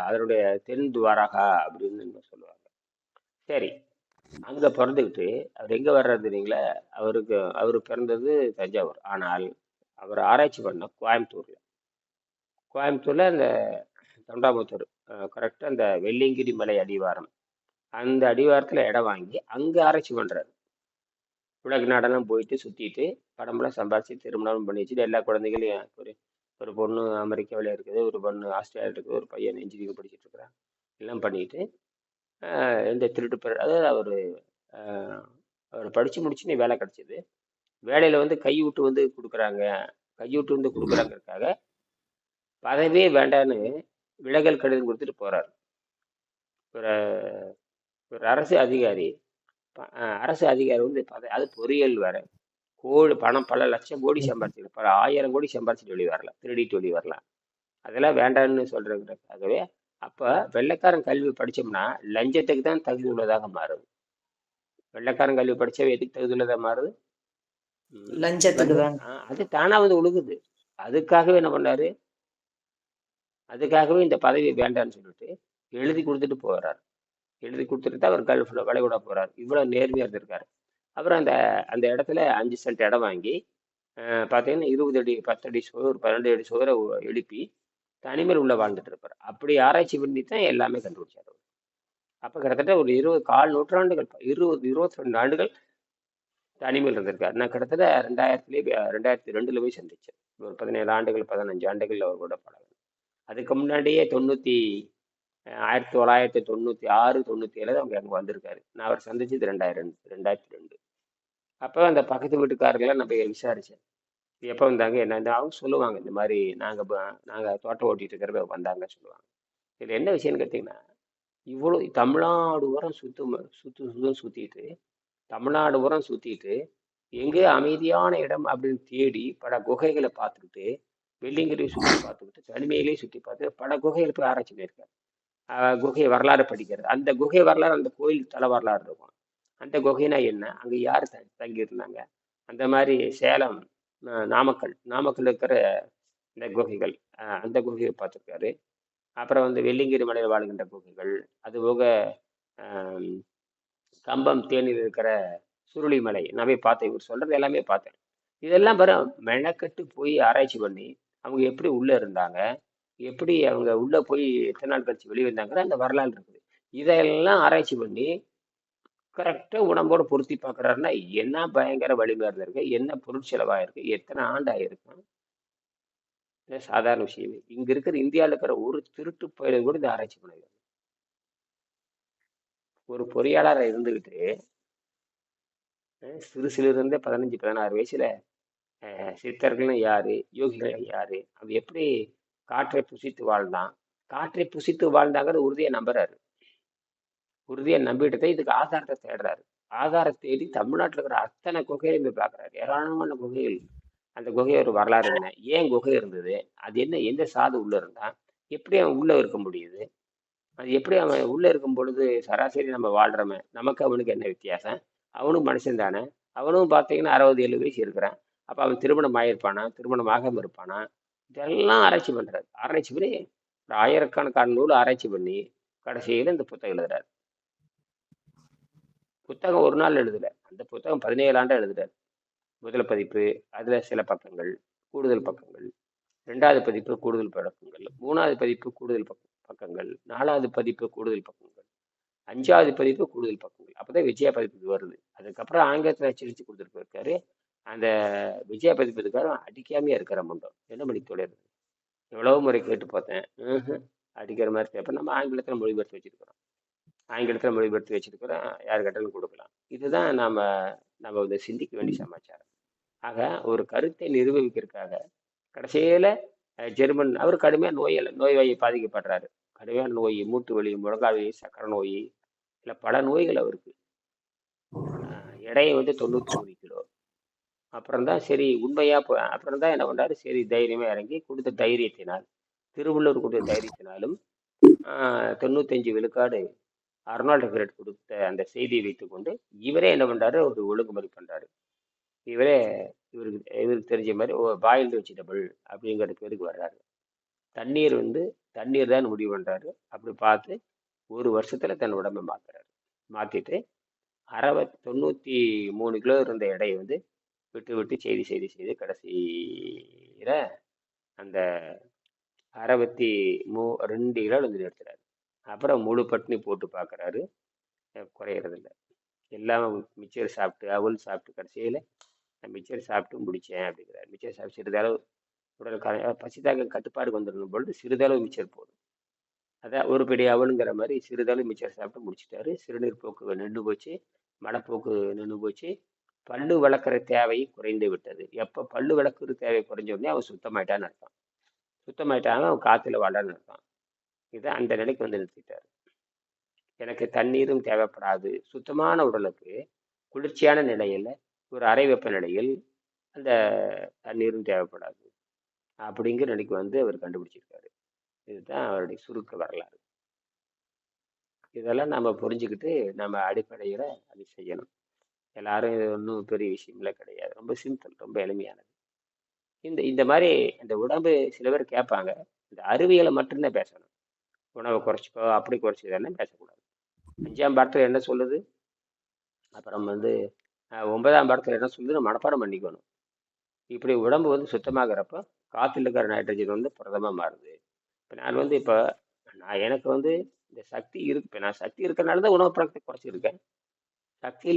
அதனுடைய தென் துவாரகா அப்படின்னு சொல்லுவாங்க. சரி, அங்கே பிறந்துக்கிட்டு அவர் எங்கே வர்றது இல்லைங்களா? அவர் பிறந்தது தஞ்சாவூர், ஆனால் அவர் ஆராய்ச்சி பண்ண கோயம்புத்தூர்ல அந்த தொண்டாமுத்தூர், கரெக்டாக அந்த வெள்ளியங்கிரி மலை அடிவாரம், அந்த அடிவாரத்தில் இடம் வாங்கி அங்கே ஆராய்ச்சி பண்ணுறாரு. உலக நாடெல்லாம் போயிட்டு சுற்றிட்டு படமெல்லாம் சம்பாதிச்சு திருமணம் பண்ணி வச்சுட்டு எல்லா குழந்தைகளையும் ஒரு பொண்ணு அமெரிக்காவில் இருக்குது, ஒரு பொண்ணு ஆஸ்திரேலியா இருக்குது, ஒரு பையன் இன்ஜினியரிங் படிச்சுட்டு இருக்கிறான். எல்லாம் பண்ணிட்டு எந்த அதாவது அவர் படித்து முடிச்சுன்னு வேலை கிடச்சிது. வேலையில் வந்து கைவிட்டு வந்து கொடுக்குறாங்கிறதுக்காக பதவியே வேண்டான்னு விலகல் கடிதம் கொடுத்துட்டு போறாரு. ஒரு அரசு அதிகாரி வந்து அது பொறியியல் வேற, பணம் பல லட்சம் கோடி சம்பாதிச்சு, பல 1000 கோடி சம்பாதிச்சுட்டு வெளியே வரலாம், திருடிட்டு வெளியே வரலாம். அதெல்லாம் வேண்டான்னு சொல்றதுக்காகவே அப்ப வெள்ளைக்காரன் கல்வி படிச்சோம்னா லஞ்சத்துக்கு தான் தகுதி உள்ளதாக மாறுது. வெள்ளைக்காரன் கல்வி படிச்சவ எதுக்கு தகுதி உள்ளதா மாறுது? லஞ்சத்துக்கு தான். அது தானா வந்து ஒழுகுது. அதுக்காகவே என்ன பண்ணாரு? அதுக்காகவே இந்த பதவி வேண்டான்னு சொல்லிட்டு எழுதி கொடுத்துட்டு போறாரு. எழுதி கொடுத்துட்டு தான் அவர் கல்ஃபில் விளைவிட போறாரு. இவ்வளவு நேர்மையா இருந்திருக்காரு. அப்புறம் அந்த இடத்துல 5 சென்ட் இடம் வாங்கி பார்த்தீங்கன்னா 20 அடி 10 அடி சுவர் 12 அடி சுவரை எழுப்பி தனிமையில் உள்ள வாழ்ந்துட்டு இருப்பார். அப்படி ஆராய்ச்சி பண்ணி தான் எல்லாமே கண்டுபிடிச்சார். அப்போ கிட்டத்தட்ட ஒரு 22 ஆண்டுகள் தனிமையில் இருந்திருக்காரு. நான் கிட்டத்தட்ட 2002 போய் சந்திச்சேன். ஒரு 17 ஆண்டுகள் 15 ஆண்டுகள் அவர் கூட பழகும். அதுக்கு முன்னாடியே 1996 97 அவங்க அங்கே வந்திருக்காரு. நான் அவர் சந்திச்சது 2002. அப்போ அந்த பக்கத்து வீட்டுக்காரர்கள்லாம் நம்ம விசாரிச்சேன், எப்போ வந்தாங்க என்ன. அவங்க சொல்லுவாங்க, இந்த மாதிரி நாங்கள் தோட்டம் ஓட்டிட்டு இருக்கிறப்ப வந்தாங்க சொல்லுவாங்க. இதில் என்ன விஷயம்னு கேட்டிங்கன்னா, இவ்வளோ தமிழ்நாடு உரம் சுற்றிட்டு தமிழ்நாடு உரம் சுற்றிட்டு எங்கே அமைதியான இடம் அப்படின்னு தேடி பல குகைகளை பார்த்துக்கிட்டு, வெள்ளியங்கிரி சுற்றி பார்த்துக்கிட்டு, தனிமையிலே சுற்றி பார்த்து பல குகைகளை போய் ஆராய்ச்சி பண்ணியிருக்காரு. குகை வரலாறு படிக்கிறது, அந்த குகை வரலாறு, அந்த கோயில் தல வரலாறு இருக்கும். அந்த குகைனா என்ன, அங்கே யார் தங்கியிருந்தாங்க, அந்த மாதிரி சேலம் நாமக்கல் இருக்கிற இந்த குகைகள், அந்த குகையை பார்த்துருக்காரு. அப்புறம் வந்து வெள்ளியங்கிரி மலையில் வாழ்கின்ற குகைகள், அதுபோக கம்பம் தேனியில் இருக்கிற சுருளிமலை நான் போய் பார்த்தேன். இவர் சொல்றது எல்லாமே பார்த்தேன். இதெல்லாம் மெனக்கட்டு போய் ஆராய்ச்சி பண்ணி அவங்க எப்படி உள்ள இருந்தாங்க, எப்படி அவங்க உள்ள போய் எத்தனை நாள் கழிச்சு வெளியே வந்தாங்கிற அந்த வரலாறு இருக்குது. இதெல்லாம் ஆராய்ச்சி பண்ணி கரெக்டாக உடம்போடு பொருத்தி பார்க்குறாருன்னா என்ன பயங்கர வலிமையாக இருந்திருக்கு, என்ன பொருட்செலவாயிருக்கு, எத்தனை ஆண்டு ஆயிருக்கும். சாதாரண விஷயமே. இங்க இருக்கிற இந்தியாவில் இருக்கிற ஒரு திருட்டு பயிரை கூட இந்த ஆராய்ச்சி பண்ணுது. ஒரு பொறியாளரை இருந்துகிட்டு சிறுசிலிருந்தே 15-16 வயசுல சித்தர்களும் யாரு, யோகிகளும் யாரு, அவன் எப்படி காற்றை புசித்து வாழ்ந்தான், காற்றை புசித்து வாழ்ந்தாங்கிறது உறுதியை நம்புறாரு. உறுதியை நம்பிட்டு தான் இதுக்கு ஆதாரத்தை தேடுறாரு. ஆதாரம் தேடி தமிழ்நாட்டில் இருக்கிற அத்தனை குகையையும் போய் பார்க்குறாரு. ஏராளமான குகைகள். அந்த குகை ஒரு வரலாறு என்ன, ஏன் குகை இருந்தது, அது என்ன, எந்த சாது உள்ள இருந்தான், எப்படி அவன் உள்ள இருக்க முடியுது, அது எப்படி அவன் உள்ள இருக்கும் பொழுது சராசரி நம்ம வாழ்றோமே, நமக்கு அவனுக்கு என்ன வித்தியாசம், அவனும் மனுஷன் தானே, அவனும் பார்த்தீங்கன்னா 60-70 வயசு இருக்கிறான். அப்போ அவன் திருமணம் ஆகியிருப்பானா, திருமணம் ஆகாம இருப்பானா, இதெல்லாம் ஆராய்ச்சி பண்றாரு. ஆராய்ச்சி பண்ணி ஒரு ஆயிரக்கணக்கான நூல் ஆராய்ச்சி பண்ணி கடைசியில் இந்த புத்தகம் எழுதுறாரு. புத்தகம் ஒரு நாள் எழுதல, அந்த புத்தகம் 17 ஆண்டா எழுதுறாரு. முதல் பதிப்பு, அதுல சில பக்கங்கள், கூடுதல் பக்கங்கள், 2வது பதிப்பு கூடுதல் பக்கங்கள், 3வது பதிப்பு கூடுதல் பக்கங்கள், 4வது பதிப்பு கூடுதல் பக்கங்கள், 5வது பதிப்பு கூடுதல் பக்கங்கள். அப்பதான் விஜயா பதிப்புக்கு வருது. அதுக்கப்புறம் ஆங்கிலத்தில் அச்சடிச்சு கொடுத்துட்டு போயிருக்காரு. அந்த விஜயா பதிப்பதுக்காக அடிக்காமையா இருக்கிற முண்டம் என்ன பண்ணி தொழில். எவ்வளவு முறை கேட்டு பார்த்தேன், அடிக்கிற மாதிரி பேப்பர் நம்ம ஆங்கிலத்தில் மொழிபெயர்த்து வச்சிருக்கிறோம். யாரு கேட்டாலும் கொடுக்கலாம். இதுதான் நம்ம வந்து சிந்திக்க வேண்டிய சமாச்சாரம். ஆக ஒரு கருத்தை நிரூபிக்கிறதுக்காக கடைசியில ஜெர்மன் அவர் கடுமையாக நோய்வாயை பாதிக்கப்படுறாரு. கடுமையான நோய், மூட்டு வலி, முழங்கால் வலி, சக்கரை நோய், இல்லை பல நோய்கள் அவருக்கு. எடையை வந்து 93 கிலோ. அப்புறம் தான் சரி உண்மையா அப்புறம் தான் என்ன பண்றாரு, சரி தைரியமா இறங்கி கொடுத்த தைரியத்தினால், திருவள்ளுவர் கொடுத்த தைரியத்தினாலும் 95 விழுக்காடு அர்னால்டு ஹெரட் கொடுத்த அந்த செய்தியை வைத்துக்கொண்டு இவரே என்ன பண்றாரு, ஒரு ஒழுங்குமுறை பண்றாரு. இவருக்கு தெரிஞ்ச மாதிரி பாயில்டு வெஜிடபிள் அப்படிங்கிற பேருக்கு வர்றாரு. தண்ணீர் தான் முடிவு பண்றாரு. அப்படி பார்த்து ஒரு வருஷத்துல தன் உடம்பை மாத்திட்டு 93 கிலோ இருந்த எடையை வந்து விட்டு செய்து கடைசியில அந்த 62 கிலோ வந்து எடுத்துறாரு. அப்புறம் முழு பட்டினி போட்டு பார்க்குறாரு, குறையறது இல்லை. எல்லாம் மிச்சர் சாப்பிட்டு அவல் சாப்பிட்டு கடைசியில் நான் மிச்சர் சாப்பிட்டு முடித்தேன் அப்படிங்கிறார். மிச்சர் சாப்பிட்டு சிறிதளவு உடல் பசிதாக கட்டுப்பாடுக்கு வந்துடணும் பொழுது சிறிதளவு மிச்சர் போதும். அதான் ஒரு பெரிய அவலுங்கிற மாதிரி சிறிதளவு மிச்சர் சாப்பிட்டு முடிச்சிட்டாரு. சிறுநீர் போக்கு நின்று போச்சு, மலப்போக்கு நின்று போச்சு, பல்லு வளர்க்குற தேவை குறைந்து விட்டது. எப்போ பல்லு வளர்க்குற தேவை குறைஞ்ச உடனே அவன் சுத்தமாயிட்டான்னு அர்த்தம். சுத்தமாயிட்டாங்க அவன் காற்றுல வாழான்னு அர்த்தம். இதை அந்த நிலைக்கு வந்து நிறுத்திட்டாரு. எனக்கு தண்ணீரும் தேவைப்படாது, சுத்தமான உடலுக்கு குளிர்ச்சியான நிலையில் ஒரு அறை வெப்ப நிலையில் அந்த தண்ணீரும் தேவைப்படாது அப்படிங்கிற நிலைக்கு வந்து அவர் கண்டுபிடிச்சிருக்காரு. இதுதான் அவருடைய சுருக்க வரலாறு. இதெல்லாம் நம்ம புரிஞ்சுக்கிட்டு நம்ம அடிப்படையில் அது செய்யணும். எல்லாரும் இது ஒன்றும் பெரிய விஷயங்களே கிடையாது, ரொம்ப சிம்பிள், ரொம்ப எளிமையானது. இந்த மாதிரி இந்த உடம்பு சில பேர் கேட்பாங்க, இந்த அறிவியலை மட்டும்தான் பேசணும். உணவை குறைச்சிக்கோ, அப்படி குறைச்சிதானே பேசக்கூடாது. 5ஆம் பாடத்தில் என்ன சொல்லுது, அப்புறம் வந்து 9ஆம் பாடத்தில் என்ன சொல்லுது, மனப்பாடம் பண்ணிக்கணும். இப்படி உடம்பு வந்து சுத்தமாகிறப்ப காற்றுல இருக்கிற நைட்ரஜன் வந்து புரதமாக மாறுது. இப்போ எனக்கு வந்து இந்த சக்தி இருக்கு. இப்போ நான் சக்தி இருக்கிறனால தான் உணவு பழக்கத்தை குறைச்சிருக்கேன். சக்தி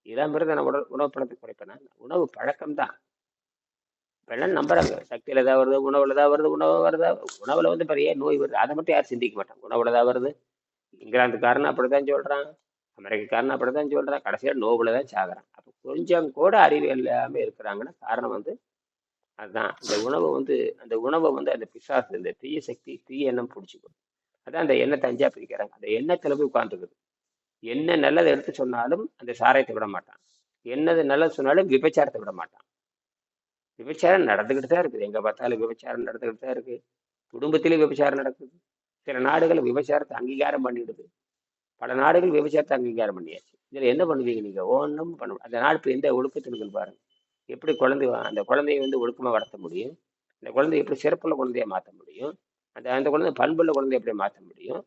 இல்லாமல் நான் உணவு பழக்கத்தை குறைப்பேன். உணவு பழக்கம் தான். இப்போ எல்லாம் நம்புறாங்க, சக்தியில் தான் வருது, உணவுல தான் வருது, உணவுல வந்து பெரிய நோய் வருது. அதை மட்டும் யாரும் சிந்திக்க மாட்டாங்க. உணவுல தான் வருது. இங்கிலாந்துக்காரன் அப்படித்தான் சொல்றான், அமெரிக்காக்காரன் அப்படித்தான் சொல்றான், கடைசியாக நோவுல தான் சாகுறான். அப்போ கொஞ்சம் கூட அறிவு இல்லாமல் இருக்கிறாங்கன்னா காரணம் வந்து அதுதான். அந்த உணவை வந்து அந்த பிசாசு, இந்த தீய சக்தி, தீய எண்ணம் பிடிச்சிக்கும். அதான் அந்த எண்ணத்தை 5ஆ பிரிக்கிறாங்க. அந்த எண்ணத்துல போய் உட்காந்துக்குது. என்ன நல்லதை எடுத்து சொன்னாலும் அந்த சாராயத்தை விட மாட்டான், என்னது நல்லது சொன்னாலும் விபச்சாரத்தை விட மாட்டான். விபச்சாரம் நடந்துக்கிட்டு தான் இருக்குது, எங்க பார்த்தாலும் விபச்சாரம் நடந்துக்கிட்டு தான் இருக்கு. குடும்பத்திலே விபச்சாரம் நடக்குது. சில நாடுகள் விபச்சாரத்தை அங்கீகாரம் பண்ணிடுது, பல நாடுகள் விபச்சாரத்தை அங்கீகாரம் பண்ணியாச்சு. இதுல என்ன பண்ணுவீங்க நீங்க? ஒன்றும் பண்ண. அந்த நாடு இப்போ எந்த ஒழுக்கத்தில் இருக்குன்னு பாருங்க. எப்படி அந்த குழந்தைய வந்து ஒழுக்கமா வளர்த்த முடியும், அந்த குழந்தைய எப்படி சிறப்புள்ள குழந்தைய மாற்ற முடியும், அந்த குழந்தை பண்புள்ள குழந்தைய எப்படி மாற்ற முடியும்.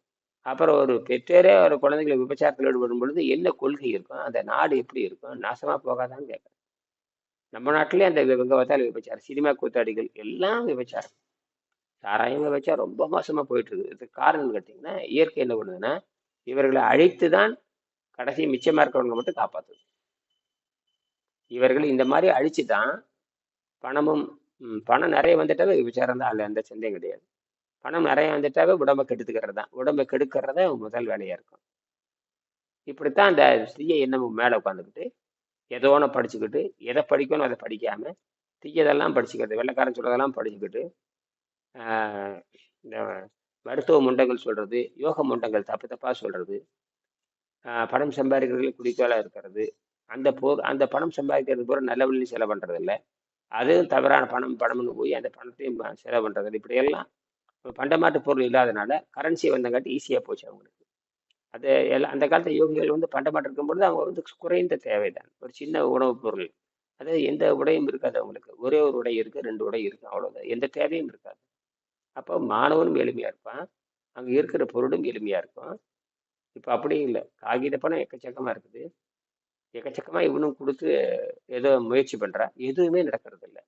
அப்புறம் ஒரு பெற்றோரே ஒரு குழந்தைகளை விபச்சாரத்தில் ஈடுபடும் பொழுது என்ன கொள்கை இருக்கும், அந்த நாடு எப்படி இருக்கும், நாசமா போகாதான்னு கேட்குறேன். நம்ம நாட்டிலே அந்த எங்க பார்த்தாலும் விபச்சாரம், சினிமா கூத்தாடிகள் எல்லாம் விபச்சாரம், சாராயம் விபச்சாரம் ரொம்ப மோசமா போயிட்டு இருக்குது. இதுக்கு காரணம் கேட்டிங்கன்னா இயற்கை என்ன பண்ணுதுன்னா இவர்களை அழித்து தான் கடைசி மிச்சமா இருக்கிறவங்க மட்டும் காப்பாற்றுது. இவர்கள் இந்த மாதிரி அழிச்சு தான் பணம் நிறைய வந்துட்டாவே விபச்சாரம் தான், அல்ல எந்த சந்தேகம் கிடையாது. பணம் நிறைய வந்துட்டாவே உடம்பை கெடுத்துக்கிறது தான், உடம்பை கெடுக்கிறத முதல் வேலையா இருக்கும். இப்படித்தான் அந்த தீய எண்ணம் மேலே உட்காந்துக்கிட்டு ஏதோ ஒன்று படிச்சுக்கிட்டு எதை படிக்கணும் அதை படிக்காம தீயதெல்லாம் படிச்சுக்கிறது, வெள்ளைக்காரன் சொல்றதெல்லாம் படிச்சுக்கிட்டு ஆஹ் இந்த மருத்துவ முண்டங்கள் சொல்றது, யோக முண்டங்கள் தப்பு தப்பா சொல்றது, பணம் சம்பாதிக்கிறதுல குறிக்கோளா இருக்கிறது, அந்த பணம் சம்பாதிக்கிறது பூரா நல்ல வழியில் செலவு பண்றது இல்லை, அதுவும் தவறான பணம்னு போய் அந்த பணத்தையும் செலவு பண்றது இல்லை. இப்படியெல்லாம் பண்டமாற்று பொருள் இல்லாதனால கரன்சி வந்தங்காட்டி ஈஸியாக போச்சு அவங்களுக்கு. அது எல்லாம் அந்த காலத்து யோகிகள் வந்து பண்டமாற்று இருக்கும்பொழுது அவங்க வந்து குறைந்த தேவைதான், ஒரு சின்ன உணவுப் பொருள், அதாவது எந்த உடையும் இருக்காது அவங்களுக்கு, ஒரே ஒரு உடை இருக்கு, 2 உடை இருக்கு, அவ்வளவுதான், எந்த தேவையும் இருக்காது. அப்போ மாணவனும் எளிமையா இருப்பான், அங்க இருக்கிற பொருளும் எளிமையா இருக்கும். இப்போ அப்படியும் இல்லை, காகித பணம் எக்கச்சக்கமா இருக்குது, எக்கச்சக்கமா இவனும் கொடுத்து ஏதோ முயற்சி பண்றான், எதுவுமே நடக்கிறது இல்லை.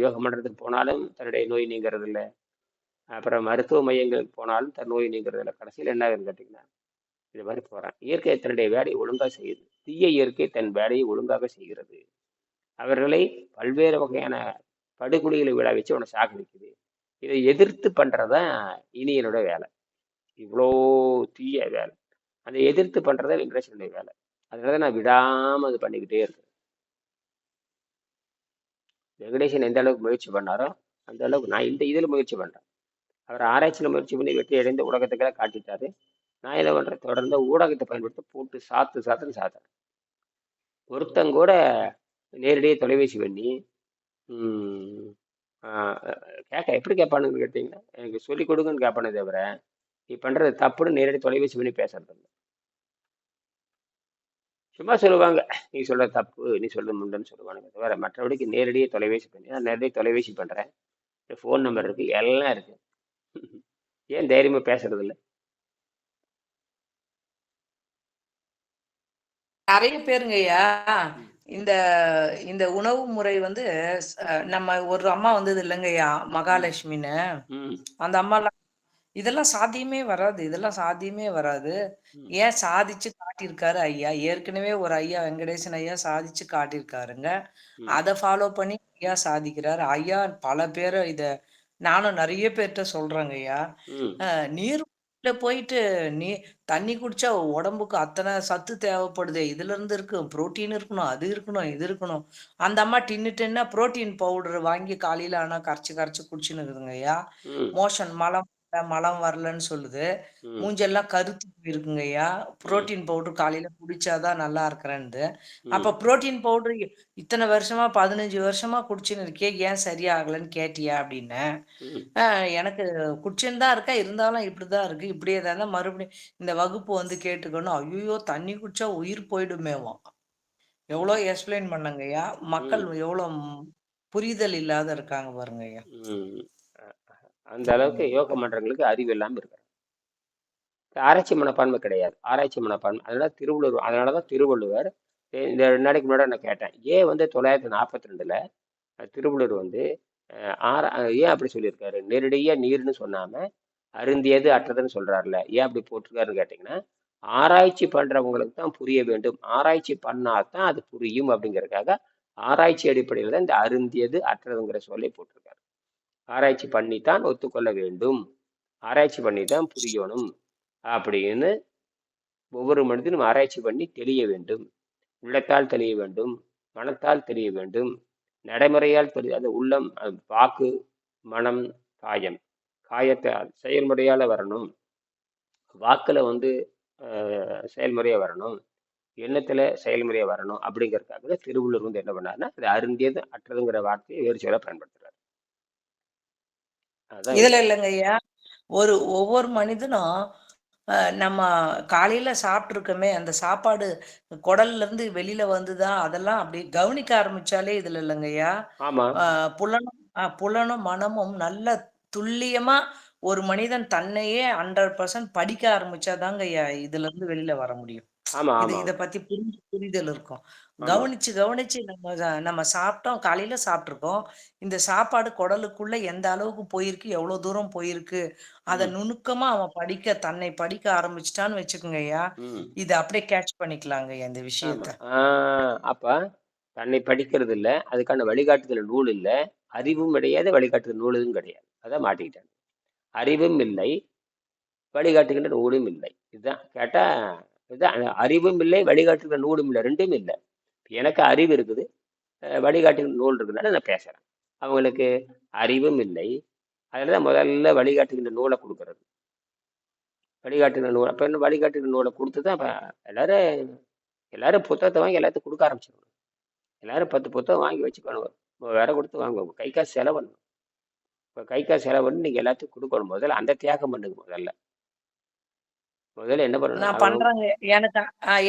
யோக மன்றத்துக்கு போனாலும் தன்னுடைய நோய் நீங்கிறது இல்லை, அப்புறம் மருத்துவ மையங்களுக்கு போனாலும் தன் நோய் நீங்கிறது இல்லை. கடைசியில் என்ன ஆகுதுன்னு கேட்டிங்கன்னா இது மாதிரி போறான். இயற்கை தன்னுடைய வேலையை ஒழுங்காக செய்யுது, தீய இயற்கை தன் வேலையை ஒழுங்காக செய்கிறது. அவர்களை பல்வேறு வகையான படுகொலிகளை விழா வச்சு அவனை சாகடிக்குது. இதை எதிர்த்து பண்றதான் இனியனோட வேலை. இவ்வளோ தீய வேலை, அதை எதிர்த்து பண்றதா வெங்கடேசனுடைய வேலை. அதனால நான் விடாம அது பண்ணிக்கிட்டே இருக்கேன். வெங்கடேசன் எந்த அளவுக்கு முயற்சி பண்ணாரோ அந்த அளவுக்கு நான் இந்த இதில் முயற்சி பண்றேன். அவர் ஆராய்ச்சியில் முயற்சி பண்ணி வெற்றி அடைந்து உலகத்துக்கெல்லாம் காட்டிட்டாரு. நான் என்ன பண்றேன், தொடர்ந்து ஊடகத்தை பயன்படுத்தி போட்டு சாத்துன்னு சாத்துறேன். ஒருத்தங்கூட நேரடியாக தொலைபேசி பண்ணி எப்படி கேட்பானுன்னு கேட்டீங்கன்னா, எனக்கு சொல்லிக் கொடுங்கன்னு கேட்பானே தவிர நீ பண்றது தப்புன்னு நேரடி தொலைபேசி பண்ணி பேசுறது இல்லை. சும்மா சொல்லுவாங்க, நீ சொல்றது தப்பு, நீ சொல்றது முண்டுன்னு சொல்லுவானுங்க தவிர மற்றபடிக்கு நேரடியாக தொலைபேசி பண்ணி, நான் நேரடியாக தொலைபேசி பண்றேன், ஃபோன் நம்பர் இருக்கு, எல்லாம் இருக்கு. ஏன் தைரியமா பேசுறது இல்லை? நிறைய பேருங்கய்யா இந்த இந்த உணவு முறை வந்து நம்ம ஒரு அம்மா வந்தது இல்லைங்கய்யா, மகாலட்சுமின்னு. அந்த அம்மாலாம் இதெல்லாம் சாத்தியமே வராது, இதெல்லாம் சாத்தியமே வராது. ஏன் சாதிச்சு காட்டியிருக்காரு ஐயா, ஏற்கனவே ஒரு ஐயா வெங்கடேசன் ஐயா சாதிச்சு காட்டியிருக்காருங்க. அதை ஃபாலோ பண்ணி ஐயா சாதிக்கிறாரு ஐயா. பல பேரை நானும் நிறைய பேர்கிட்ட சொல்றேங்க ஐயா. நீர் போயிட்டு நீ தண்ணி குடிச்சா உடம்புக்கு அத்தனை சத்து தேவைப்படுது, இதுல இருந்து இருக்கு, புரோட்டீன் இருக்கணும், அது இருக்கணும், இது இருக்கணும். அந்த அம்மா டின்னா புரோட்டீன் பவுடர் வாங்கி காலையில ஆனா கரைச்சு குடிச்சுன்னு இருக்குதுங்க ஐயா. மோஷன் மலம் வரலன்னு சொல்லுது, மூஞ்செல்லாம் கருத்து இருக்குங்க ஐயா. புரோட்டீன் பவுடர் காலையில குடிச்சாதான் நல்லா இருக்கிறேன்னு. அப்ப புரோட்டீன் பவுடர் இத்தனை வருஷமா 15 வருஷமா குடிச்சுன்னு இருக்கே, ஏன் சரியாகலன்னு கேட்டியா அப்படின்னு. எனக்கு குடிச்சுன்னு தான் இருக்கா, இருந்தாலும் இப்படிதான் இருக்கு, இப்படியே தானே மறுபடியும் இந்த வகுப்பு வந்து கேட்டுக்கணும். ஐயோ தண்ணி குடிச்சா உயிர் போயிடுமேவாம். எவ்வளோ எக்ஸ்பிளைன் பண்ணங்கய்யா, மக்கள் எவ்வளவு புரிதல் இல்லாத இருக்காங்க பாருங்க ஐயா. அந்த அளவுக்கு யோக மன்றங்களுக்கு அறிவு இல்லாம இருக்காங்க, ஆராய்ச்சி மனப்பான்மை கிடையாது, ஆராய்ச்சி மனப்பான்மை. அதனாலதான் திருவள்ளுவர் இந்த 2 நாளைக்கு முன்னாடி நான் கேட்டேன், ஏன் வந்து 942 திருவள்ளுவர் வந்து ஏன் அப்படி சொல்லியிருக்காரு, நேரடியா நீர்னு சொன்னாம அருந்தியது அற்றதுன்னு சொல்றாருல, ஏன் அப்படி போட்டிருக்காருன்னு கேட்டீங்கன்னா, ஆராய்ச்சி பண்றவங்களுக்கு தான் புரிய வேண்டும், ஆராய்ச்சி பண்ணாதான் அது புரியும் அப்படிங்கறதுக்காக ஆராய்ச்சி அடிப்படையில் தான் இந்த அருந்தியது அற்றதுங்கிற சொல்லை போட்டிருக்காரு. ஆராய்ச்சி பண்ணித்தான் ஒத்துக்கொள்ள வேண்டும், ஆராய்ச்சி பண்ணித்தான் புரியணும் அப்படின்னு ஒவ்வொரு மனிதனும் ஆராய்ச்சி பண்ணி தெளிய வேண்டும். உள்ளத்தால் தெளிய வேண்டும், மனத்தால் தெளிய வேண்டும், நடைமுறையால் தெரிய, அது உள்ளம், வாக்கு, மனம், காயம், காயத்தால் செயல்முறையால வரணும், வாக்குல வந்து செயல்முறையா வரணும், எண்ணத்துல செயல்முறையா வரணும். அப்படிங்கிறதுக்காக திருவள்ளுவர் வந்து என்ன பண்ணாருன்னா, அது அருந்தியது அற்றதுங்கிற வார்த்தையை வேறு சொல்ல பயன்படுத்துறாரு. இதுல இல்லைங்க ஐயா, ஒவ்வொரு மனிதனும் நம்ம காலையில சாப்பிட்டுருக்கோமே, அந்த சாப்பாடு குடல்ல இருந்து வெளியில வந்துதான், அதெல்லாம் அப்படி கவனிக்க ஆரம்பிச்சாலே இதுல இல்லைங்க ஐயா. புலனும் மனமும் நல்ல துல்லியமா ஒரு மனிதன் தன்னையே 100% படிக்க ஆரம்பிச்சாதாங்க ஐயா இதுல இருந்து வெளியில வர முடியும். இத பத்தி புரிதல் இருக்கும். கவனிச்சு நம்ம சாப்பிட்டோம், காலையில சாப்பிட்டுருக்கோம், இந்த சாப்பாடு குடலுக்குள்ள எந்த அளவுக்கு போயிருக்கு, எவ்வளவு தூரம் போயிருக்கு, அத நுணுக்கமா அவன் தன்னை படிக்க ஆரம்பிச்சிட்டான்னு வச்சுக்கோங்க ஐயா, இத அப்படியே கேட்ச் பண்ணிக்கலாங்க இந்த விஷயத்த. அப்ப தன்னை படிக்கிறது இல்ல, அதுக்கான வழிகாட்டுதல் நூல் இல்ல, அறிவும் கிடையாது, வழிகாட்டுதல் நூலும் கிடையாது. அதான் மாட்டிக்கிட்டாங்க. அறிவும் இல்லை, வழிகாட்டுகின்ற நூலும் இல்லை. இதுதான் கேட்டா, இதுதான் அறிவும் இல்லை, வழிகாட்டுகிற நூலும் இல்லை, ரெண்டும் இல்லை. எனக்கு அறிவு இருக்குது, வழிகாட்டி நூல் இருக்குதுனால நான் பேசுறேன். அவங்களுக்கு அறிவும் இல்லை. அதில் தான் முதல்ல வழிகாட்டுகின்ற நூலை கொடுக்கறது. வழிகாட்டுகிற நூல் அப்போ என்ன வழிகாட்டுகிற நூலை கொடுத்து தான் இப்போ எல்லாரும் எல்லாரும் புத்தகத்தை வாங்கி எல்லாத்துக்கும் கொடுக்க ஆரம்பிச்சிடணும். எல்லாரும் 10 புத்தகம் வாங்கி வச்சுக்கணும். வேற கொடுத்து வாங்குவோம். கை காசு செலவு பண்ணணும். இப்போ கை காசு செலவு பண்ணி நீங்கள் எல்லாத்துக்கும் கொடுக்கணும். முதல்ல அந்த தியாகம் பண்ணுங்க. முதல்ல என்ன பண்ணணும்? நான் அவங்க பண்றேங்க. எனக்கு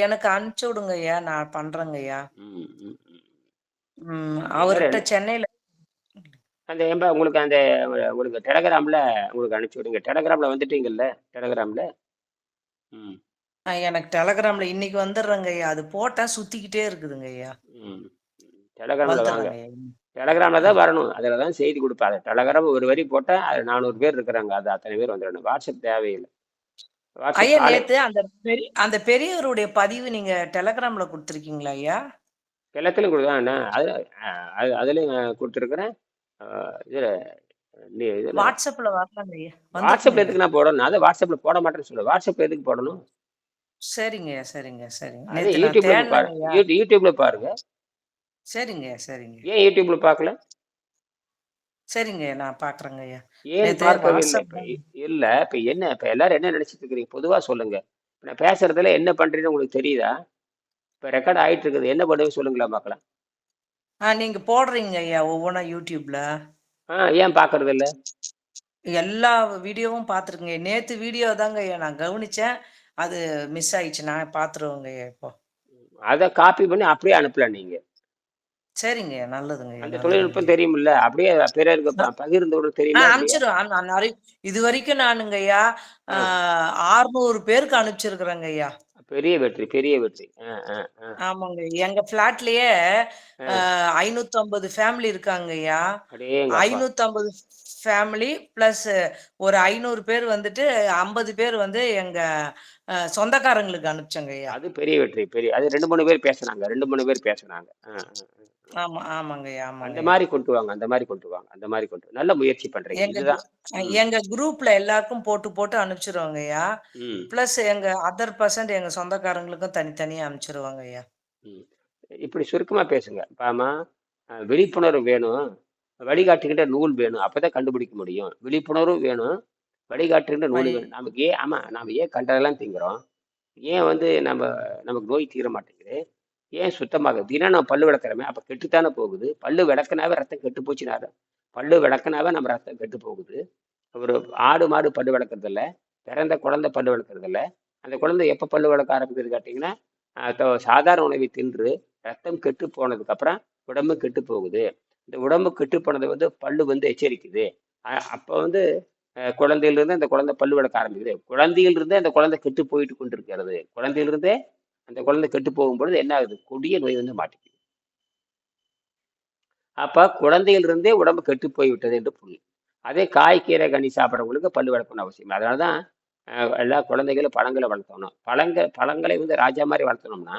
எனக்கு அனுப்பிச்சு விடுங்க ஐயா. நான் பண்றேங்க. ம், ம், ம். எல்லாரும் அவர்கிட்ட சென்னையில அந்த ஏன்பா உங்களுக்கு அந்த உங்களுக்கு டெலகிராமில் உங்களுக்கு அனுப்பிச்சி விடுங்க. டெலகிராமில் வந்துட்டீங்கல்ல? டெலகிராமில் ம் எனக்கு டெலகிராம்ல இன்னைக்கு வந்துடுறேங்க ஐயா. அது போட்டா சுத்திக்கிட்டே இருக்குதுங்க ஐயா. ம் டெலகிராமில் வாங்க. வந்துடுறேங்க ஐயா. டெலகிராமில் தான் வரணும். அதில் தான் செய்தி கொடுப்பாங்க. டெலகிராம் ஒரு வரி போட்டால் அது 400 பேர் இருக்கிறாங்க. அது அத்தனை பேர் வந்துடணும். வாட்ஸ்அப் தேவையில்லை. வாட்ஸ்அப் ஐயா காலை நேத்து அந்த பெரியவருடைய பதிவு நீங்க டெலகிராம்ல கொடுத்துருக்கீங்களா ஐயா? எல்லாத்துலையும் கொடுத்தா அதுலேயும் கொடுத்துருக்குறேன். இதில் இதில் வாட்ஸ்அப்ல வரலாங்க ஐயா. வாட்ஸ்அப்பில் வந்துருக்குங்க ஐயா. எதுக்கு நான் போடணும்? அதை வாட்ஸ்அப்பில் போட மாட்டேன்னு சொல்லு. வாட்ஸ்அப்பில் எதுக்கு போடணும்? சரிங்க சரிங்க. அது நேத்து நான் யூடியூப்ல தேடினேங்க பாருங்க. ஐயா. யூடியூப்ல பாருங்க. சரிங்க. ஏன் யூடியூப்ல பார்க்கல? சரிங்க நான் பாக்குறேங்க ஐயா. ஏன் நேத்து பார்க்கவே இல்லை? வாட்ஸ்அப் இல்ல இப்ப என்ன, இப்ப எல்லாரும் என்ன நினைச்சிட்டு இருக்கிறீங்க? பொதுவா சொல்லுங்க. இப்ப நான் பேசுறதுல என்ன பண்றேன்னு உங்களுக்கு தெரியுதா? இப்ப ரெக்கார்ட் ஆயிட்டு இருக்குது. என்ன பண்ணுவீங்க சொல்லுங்களா பார்க்கலாம். நீங்க போடுறீங்க ஐயா ஒவ்வொன்றா யூடியூப்ல. ஏன் பாக்குறது இல்ல? எல்லா வீடியோவும் பார்த்துருக்கேங்க. நேத்து வீடியோ தாங்க ஐயா நான் கவனிச்சேன். அது மிஸ் ஆயிடுச்சு. நான் பார்த்துருவேங்க ஐயா இப்போ. அதை காப்பி பண்ணி அப்படியே அனுப்பலாம் நீங்க. சரிங்க நல்லதுங்க ஐயா. அந்த நல்லதுங்க தொழில்நுட்பம் ஐயா. தெரியுமில்ல? அப்படியே பிறருக்கு பகிர்ந்து தெரியுமா இல்லையா? அனுப்பிச்சிருவேன். இது வரைக்கும் நானுங்க ஐயா ஆ, 600 பேருக்கு அனுப்பிச்சிருக்கிறேங்க ஐயா. பெரிய வெற்றி, பெரிய வெற்றி. ஆமாங்க. எங்க ஃபிளாட்லயே ஆ, 550 ஃபேமிலி இருக்காங்க ஐயா. அடேங்கப்பா. 550 ஃபேமிலி பிளஸ் ஒரு 500 பேர் வந்துட்டு 50 பேர் வந்து எங்க சொந்தக்காரங்களுக்கு அனுப்பிச்சங்க ஐயா. அது பெரிய வெற்றி. அது 2-3 பேர் பேசுனாங்க. 2-3 பேர் பேசுனாங்க. ஆமாங்க ஐயா. அந்த மாதிரி கொண்டு வாங்க. நல்ல முயற்சி பண்றீங்க. எங்க இதுதான். எங்க குரூப்ல எல்லாருக்கும் போட்டு அனுப்பிச்சிருவாங்க ஐயா. ம் பிளஸ் எங்க அதர் பர்சன்ட் எங்க சொந்தக்காரங்களுக்கும் தனித்தனியா அனுப்பிச்சிருவாங்க ஐயா. ம். இப்படி சுருக்கமா பேசுங்க. பாமா, விழிப்புணர்வு வேணும், வழிகாட்டுகின்ற நூல் வேணும். அப்பதான் கண்டுபிடிக்க முடியும். விழிப்புணர்வு வேணும், வழிகாட்டுகின்ற நூல் வழி வேணும். நாம ஏன் கண்டதெல்லாம் திங்கிறோம்? ஏன் நமக்கு நோய் தீர மாட்டேங்குது? ஏன் சுத்தமாக தினம் நம்ம பல்லு விளக்குறோமே, அப்ப கெட்டுத்தானே போகுது. பல்லு விளக்குனாவே ரத்தம் கெட்டு போச்சுனாரு. பல்லு விளக்குனாவே நம்ம ரத்தம் கெட்டு போகுது. ஒரு ஆடு மாடு பல்லு விளக்குறது இல்ல, பிறந்த குழந்தை பல்லு விளக்குறது இல்ல. அந்த குழந்தை எப்ப பல்லு விளக்க ஆரம்பிக்குது கேட்டீங்கன்னா, சாதாரண உணவை தின்று ரத்தம் கெட்டு போனதுக்கு அப்புறம் உடம்பு கெட்டு போகுது. இந்த உடம்பு கெட்டு போனதை பல்லு எச்சரிக்குது. அப்ப குழந்தையிலிருந்து அந்த குழந்தை பல்லு விளக்க ஆரம்பிக்குது. குழந்தையிலிருந்தே அந்த குழந்தை கெட்டு போயிட்டு கொண்டிருக்கிறது. குழந்தையிலிருந்தே அந்த குழந்தை கெட்டு போகும்பொழுது என்ன ஆகுது? கொடிய நோய் மாட்டிக்குது. அப்ப குழந்தையிலிருந்தே உடம்பு கெட்டு போய் விட்டது என்று புரியும். அதே காய்கீரை கனி சாப்பிட்றவங்களுக்கு பல்லு விளக்கணும்னு அவசியம். அதனாலதான் எல்லா குழந்தைகளும் பழங்களை வளர்த்தணும். பழங்களை ராஜா மாதிரி வளர்த்தணும்னா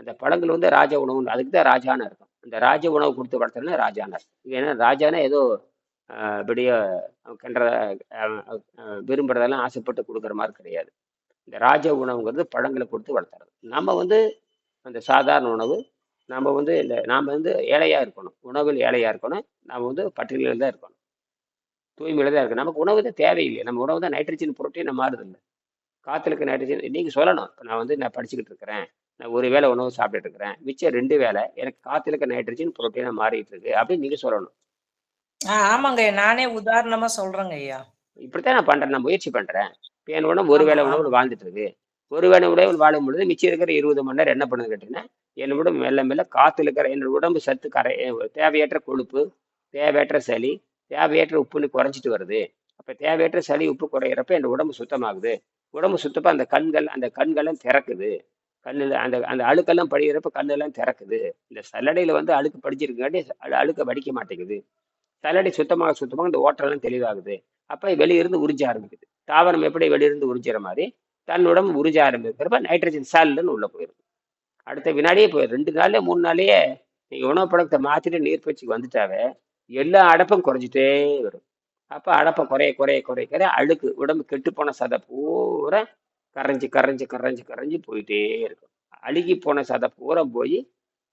அந்த பழங்கள் ராஜ உணவு. அதுக்கு தான் ராஜான்னு இருக்கும். இந்த ராஜ உணவு கொடுத்து வளர்த்தோம்னா ராஜான்னு இருக்கும். ஏன்னா ராஜானா ஏதோ இப்படிய கன்ற விரும்புறதெல்லாம் ஆசைப்பட்டு கொடுக்குற மாதிரி கிடையாது. இந்த ராஜ உணவுங்கிறது பழங்களை கொடுத்து வளர்த்துறது. நம்ம அந்த சாதாரண உணவு. நாம ஏழையா இருக்கணும். உணவில் ஏழையா இருக்கணும். நாம பட்டியலில் தான் இருக்கணும். தூய்மையில தான் இருக்கணும். நமக்கு உணவு தான் தேவையில்லை. நம்ம உணவு தான் நைட்ரஜன் புரோட்டீன் மாறுது இல்லை. காத்துல இருக்க நைட்ரஜன் நீங்க சொல்லணும். இப்போ நான் படிச்சுக்கிட்டு இருக்கிறேன், நான் ஒரு வேளை உணவு சாப்பிட்டுட்டு இருக்கிறேன், மிச்சம் 2 வேளை எனக்கு காத்துல இருக்க நைட்ரஜன் புரோட்டீனா மாறிட்டு இருக்கு அப்படின்னு நீங்க சொல்லணும். ஆமாங்க ஐயா. நானே உதாரணமா சொல்றேங்க ஐயா. இப்படித்தான் நான் பண்றேன். நான் முயற்சி பண்றேன். என் உடம்பு ஒரு வேளை உணவு வாழ்ந்துட்டு இருக்கு. ஒரு வேளை உணவு வாழும் பொழுது மிச்சம் இருக்கிற 20 மணி நேரம் என்ன பண்ணுது கேட்டீங்கன்னா, என் உடம்பு மெல்ல காத்துல இருக்கிற என்னோட உடம்பு சத்து தேவையற்ற கொழுப்பு, தேவையற்ற சளி, தேவையற்ற உப்புன்னு குறைஞ்சிட்டு வருது. அப்ப தேவையற்ற சளி உப்பு குறையிறப்ப என் உடம்பு சுத்தமாகுது. உடம்பு சுத்தப்ப அந்த கண்கள்லாம் திறக்குது. கண்ணுல அந்த அந்த அழுக்கெல்லாம் படிக்கிறப்ப கண்ணெல்லாம் திறக்குது. இந்த சல்லடையில அழுக்கு படிச்சிருக்காட்டி அழுக்க வடிக்க மாட்டேங்குது. சல்லடை சுத்தமாக இந்த ஓட்டெல்லாம் தெளிவாகுது. அப்ப வெளியிருந்து உறிஞ்ச ஆரம்பிக்குது. தாவரம் எப்படி வெளியிருந்து உறிஞ்சிற மாதிரி தன் உடம்பு உறிஞ்ச ஆரம்பிக்கிறப்ப நைட்ரஜன் சல்லுன்னு உள்ள போயிருக்கு. அடுத்த வினாடியே போயிடும். 2 நாள்லயே 3 நாள்லயே நீங்க உணவு பழக்கத்தை மாத்திட்டு நீர் பயிற்சிக்கு வந்துட்டாவே எல்லா அடப்பும் குறைஞ்சிட்டே வரும். அப்ப அடப்பை குறைய அழுக்கு உடம்பு கெட்டு போன சதை பூரா கரைஞ்சு போயிட்டே இருக்கும். அழுகி போன சதை பூரா போய்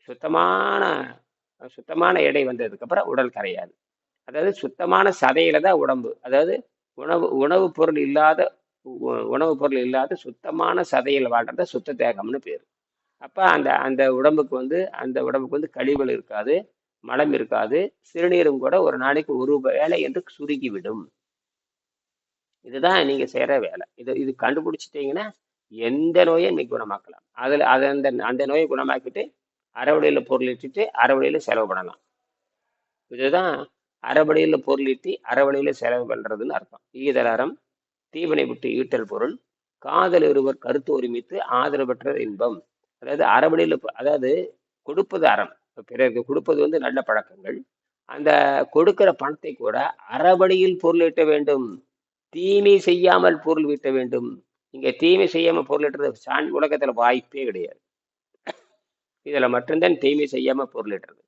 சுத்தமான சுத்தமான எடை வந்ததுக்கு அப்புறம் உடல் கரையாது. அதாவது சுத்தமான சதையில தான் உடம்பு. அதாவது உணவுப் பொருள் இல்லாத உணவுப் பொருள் இல்லாத சுத்தமான சதையில் வாழ்றத சுத்த தேகம்னு பேரு. அப்ப அந்த அந்த உடம்புக்கு வந்து கழிவுகள் இருக்காது, மலம் இருக்காது, சிறுநீரும் கூட ஒரு நாளைக்கு ஒரு வேளை என்று சுருங்கிவிடும். இதுதான் நீங்க செய்யற வேலை. இது கண்டுபிடிச்சிட்டீங்கன்னா எந்த நோயும் இன்னைக்கு குணமாக்கலாம். அந்த நோயை குணமாக்கிட்டு அறவழியில பொருளிட்டு அறவழியில செலவு பண்ணலாம். இதுதான் அறவழியில பொருளீட்டி அறவழியில செலவு பண்றதுன்னு அர்த்தம். ஈதல் அறம் தீவினை விட்டு ஈட்டல் பொருள் காதல் இருவர் கருத்து ஒருமித்து ஆதரவு பெற்ற இன்பம். அதாவது அறவழியில அதாவது கொடுப்பது அறம், பிறருக்கு கொடுப்பது வந்து நல்ல பழக்கங்கள். அந்த கொடுக்கிற பணத்தை கூட அறவழியில் பொருளீட்ட வேண்டும், தீமை செய்யாமல் பொருள் ஈட்ட வேண்டும். இங்க தீமை செய்யாம பொருள் ஈட்டுறது உலகத்துல வாய்ப்பே கிடையாது. இதுல மட்டும்தான் தீமை செய்யாம பொருள் ஈட்டுறது.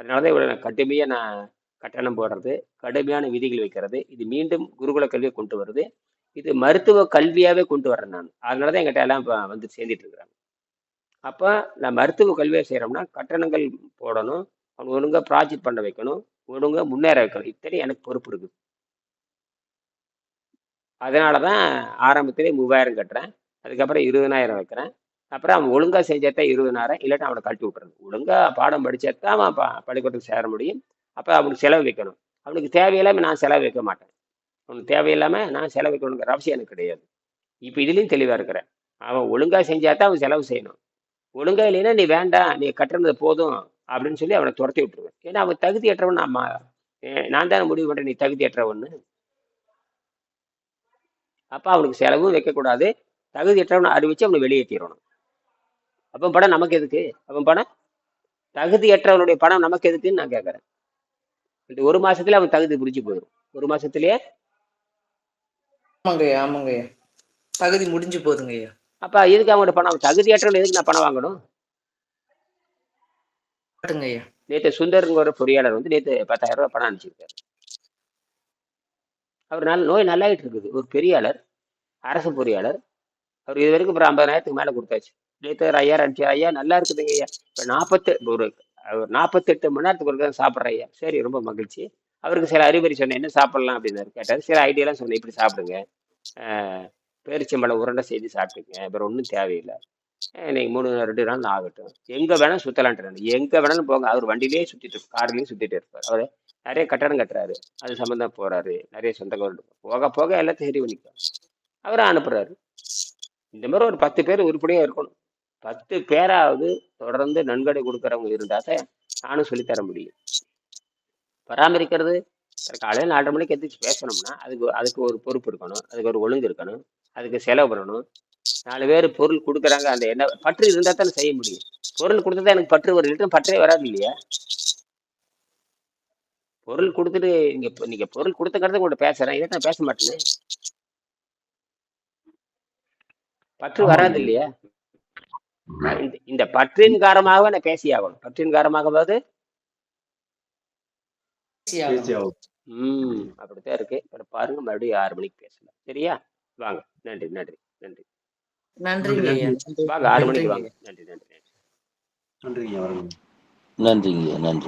அதனாலதான் இவ்வளவு கடுமையா நான் கட்டணம் போடுறது, கடுமையான விதிகள் வைக்கிறது. இது மீண்டும் குருகுல கல்வியை கொண்டு வருது. இது மருத்துவ கல்வியாவே கொண்டு வர்றேன் நான். அதனாலதான் எங்கிட்ட எல்லாம் வந்து சேர்ந்துட்டு இருக்கிறாங்க. அப்ப நான் மருத்துவ கல்வியை செய்யறோம்னா கட்டணங்கள் போடணும், அவன் ஒழுங்கா ப்ராஜெக்ட் பண்ண வைக்கணும், ஒழுங்கா முன்னேற வைக்கணும். இத்தனை எனக்கு பொறுப்பு இருக்குது. அதனாலதான் ஆரம்பத்திலே 3000 கட்டுறேன், அதுக்கப்புறம் 20,000 வைக்கிறேன். அப்புறம் அவன் ஒழுங்கா செஞ்சாதான் 20,000, இல்லாட்டி அவனை கழட்டி விட்டுறது. ஒழுங்கா பாடம் படிச்சாதான் அவன் பள்ளிக்கூடத்துக்கு சேர முடியும். அப்ப அவனுக்கு செலவு வைக்கணும். அவனுக்கு தேவையில்லாம நான் செலவு வைக்க மாட்டேன். அவனுக்கு தேவையில்லாம நான் செலவு வைக்கணுங்கிற அவசியம் எனக்கு கிடையாது. இப்ப இதுலயும் தெளிவா இருக்கிறேன். அவன் ஒழுங்கா செஞ்சாதான் அவன் செலவு செய்யணும். ஒழுங்கா இல்லைன்னா நீ வேண்டாம், நீ கட்டுறது போதும் அப்படின்னு சொல்லி அவனை துரத்தி விட்டுருவேன். ஏன்னா அவன் தகுதியற்றவன். நான் தானே முடிவு பண்றேன் நீ தகுதியற்றவன்னு. அப்ப அவனுக்கு செலவும் வைக்கக்கூடாது, தகுதியற்றவனை அறிவிச்சு அவனை வெளியேற்றிடணும். அப்ப பணம் நமக்கு எதுக்கு? அவன் பணம் தகுதியற்றவனுடைய பணம் நமக்கு எதுக்குன்னு நான் கேட்கறேன். இந்த 1 மாசத்துல அவன் தகுதி புரிஞ்சு போயிடும். 1 மாசத்துலயே ஆமாங்கய்யா தகுதி முடிஞ்சு போகுதுங்க ஐயா. அப்ப எதுக்கு அவனோட பணம்? தகுதியற்றவன் எதுக்கு நான் பணம் வாங்கணும்? ஐயா நேற்று சுந்தர்ங்கிற ஒரு பொறியாளர் வந்து நேற்று 10,000 ரூபாய் பணம் அனுப்பிச்சிருக்காரு. அவர் நோய் நல்லாயிட்டு இருக்குது. ஒரு பெரியாளர், அரசு பொறியாளர். அவர் இது வரைக்கும் ஒரு 50,000க்கு மேல கொடுத்தாச்சு. நேற்று 1,000 அனுப்பிச்சு. ஐயா நல்லா இருக்குதுங்க ஐயா. இப்ப 48 மணி நேரத்துக்கு ஒரு சாப்பிட்ற ஐயா. சரி, ரொம்ப மகிழ்ச்சி. அவருக்கு சில அறிவுரை சொன்னேன், என்ன சாப்பிடலாம் அப்படின்னு கேட்டார். சில ஐடியாலாம் சொன்னேன், இப்படி சாப்பிடுங்க, பேரிச்சம்பழம் உருண்டை செய்து சாப்பிட்டுங்க, வேற ஒன்றும் தேவையில்லை, நீங்க 2 நாள் ஆகட்டும், எங்க வேணாலும் சுத்தலான்ட்டு. எங்க வேணாலும் போங்க. அவர் வண்டியிலேயே சுத்திட்டு கார்லயும் சுத்திட்டு இருப்பார். அவரு நிறைய கட்டணம் கட்டுறாரு, அது சம்பந்தம் போறாரு, நிறைய சொந்தங்கள் போக போக எல்லாத்தையும் சரி பண்ணிக்கும். அவரை அனுப்புறாரு. இந்த மாதிரி ஒரு 10 பேர் உருப்படியா இருக்கணும். 10 பேராவது தொடர்ந்து நன்கொடை கொடுக்கறவங்க இருந்தாதான் நானும் சொல்லித்தர முடியும். பராமரிக்கிறது காலையில் 4:30 மணிக்கு எந்திரிச்சு பேசணும்னா அதுக்கு ஒரு பொறுப்பு இருக்கணும், அதுக்கு ஒரு ஒழுங்கு இருக்கணும், அதுக்கு செலவு பண்ணணும். 4 பேர் பொருள் கொடுக்குறாங்க, அந்த என்ன பற்று இருந்தா தானே செய்ய முடியும். பொருள் கொடுத்தா எனக்கு பற்று வருது, பற்றே வராது இல்லையா? பொருள் கொடுத்துட்டு நீங்க பொருள் கொடுத்துக்கிறது உங்கள்ட்ட பேசுறேன், இதை நான் பேச மாட்டேன்னு பற்று வராது இல்லையா? இந்த பற்றின் காரணமாக நான் பேசி ஆகணும். பற்றின் காரணமாகவாது அப்படித்தான் இருக்கு. பாருங்க, மறுபடியும் 6 மணிக்கு பேசலாம். சரியா? வாங்க. நன்றி நன்றி நன்றி நன்றி. வாங்க, 6 மணிக்கு வாங்க. நன்றி நன்றி நன்றிங்க. நன்றிங்க. நன்றி.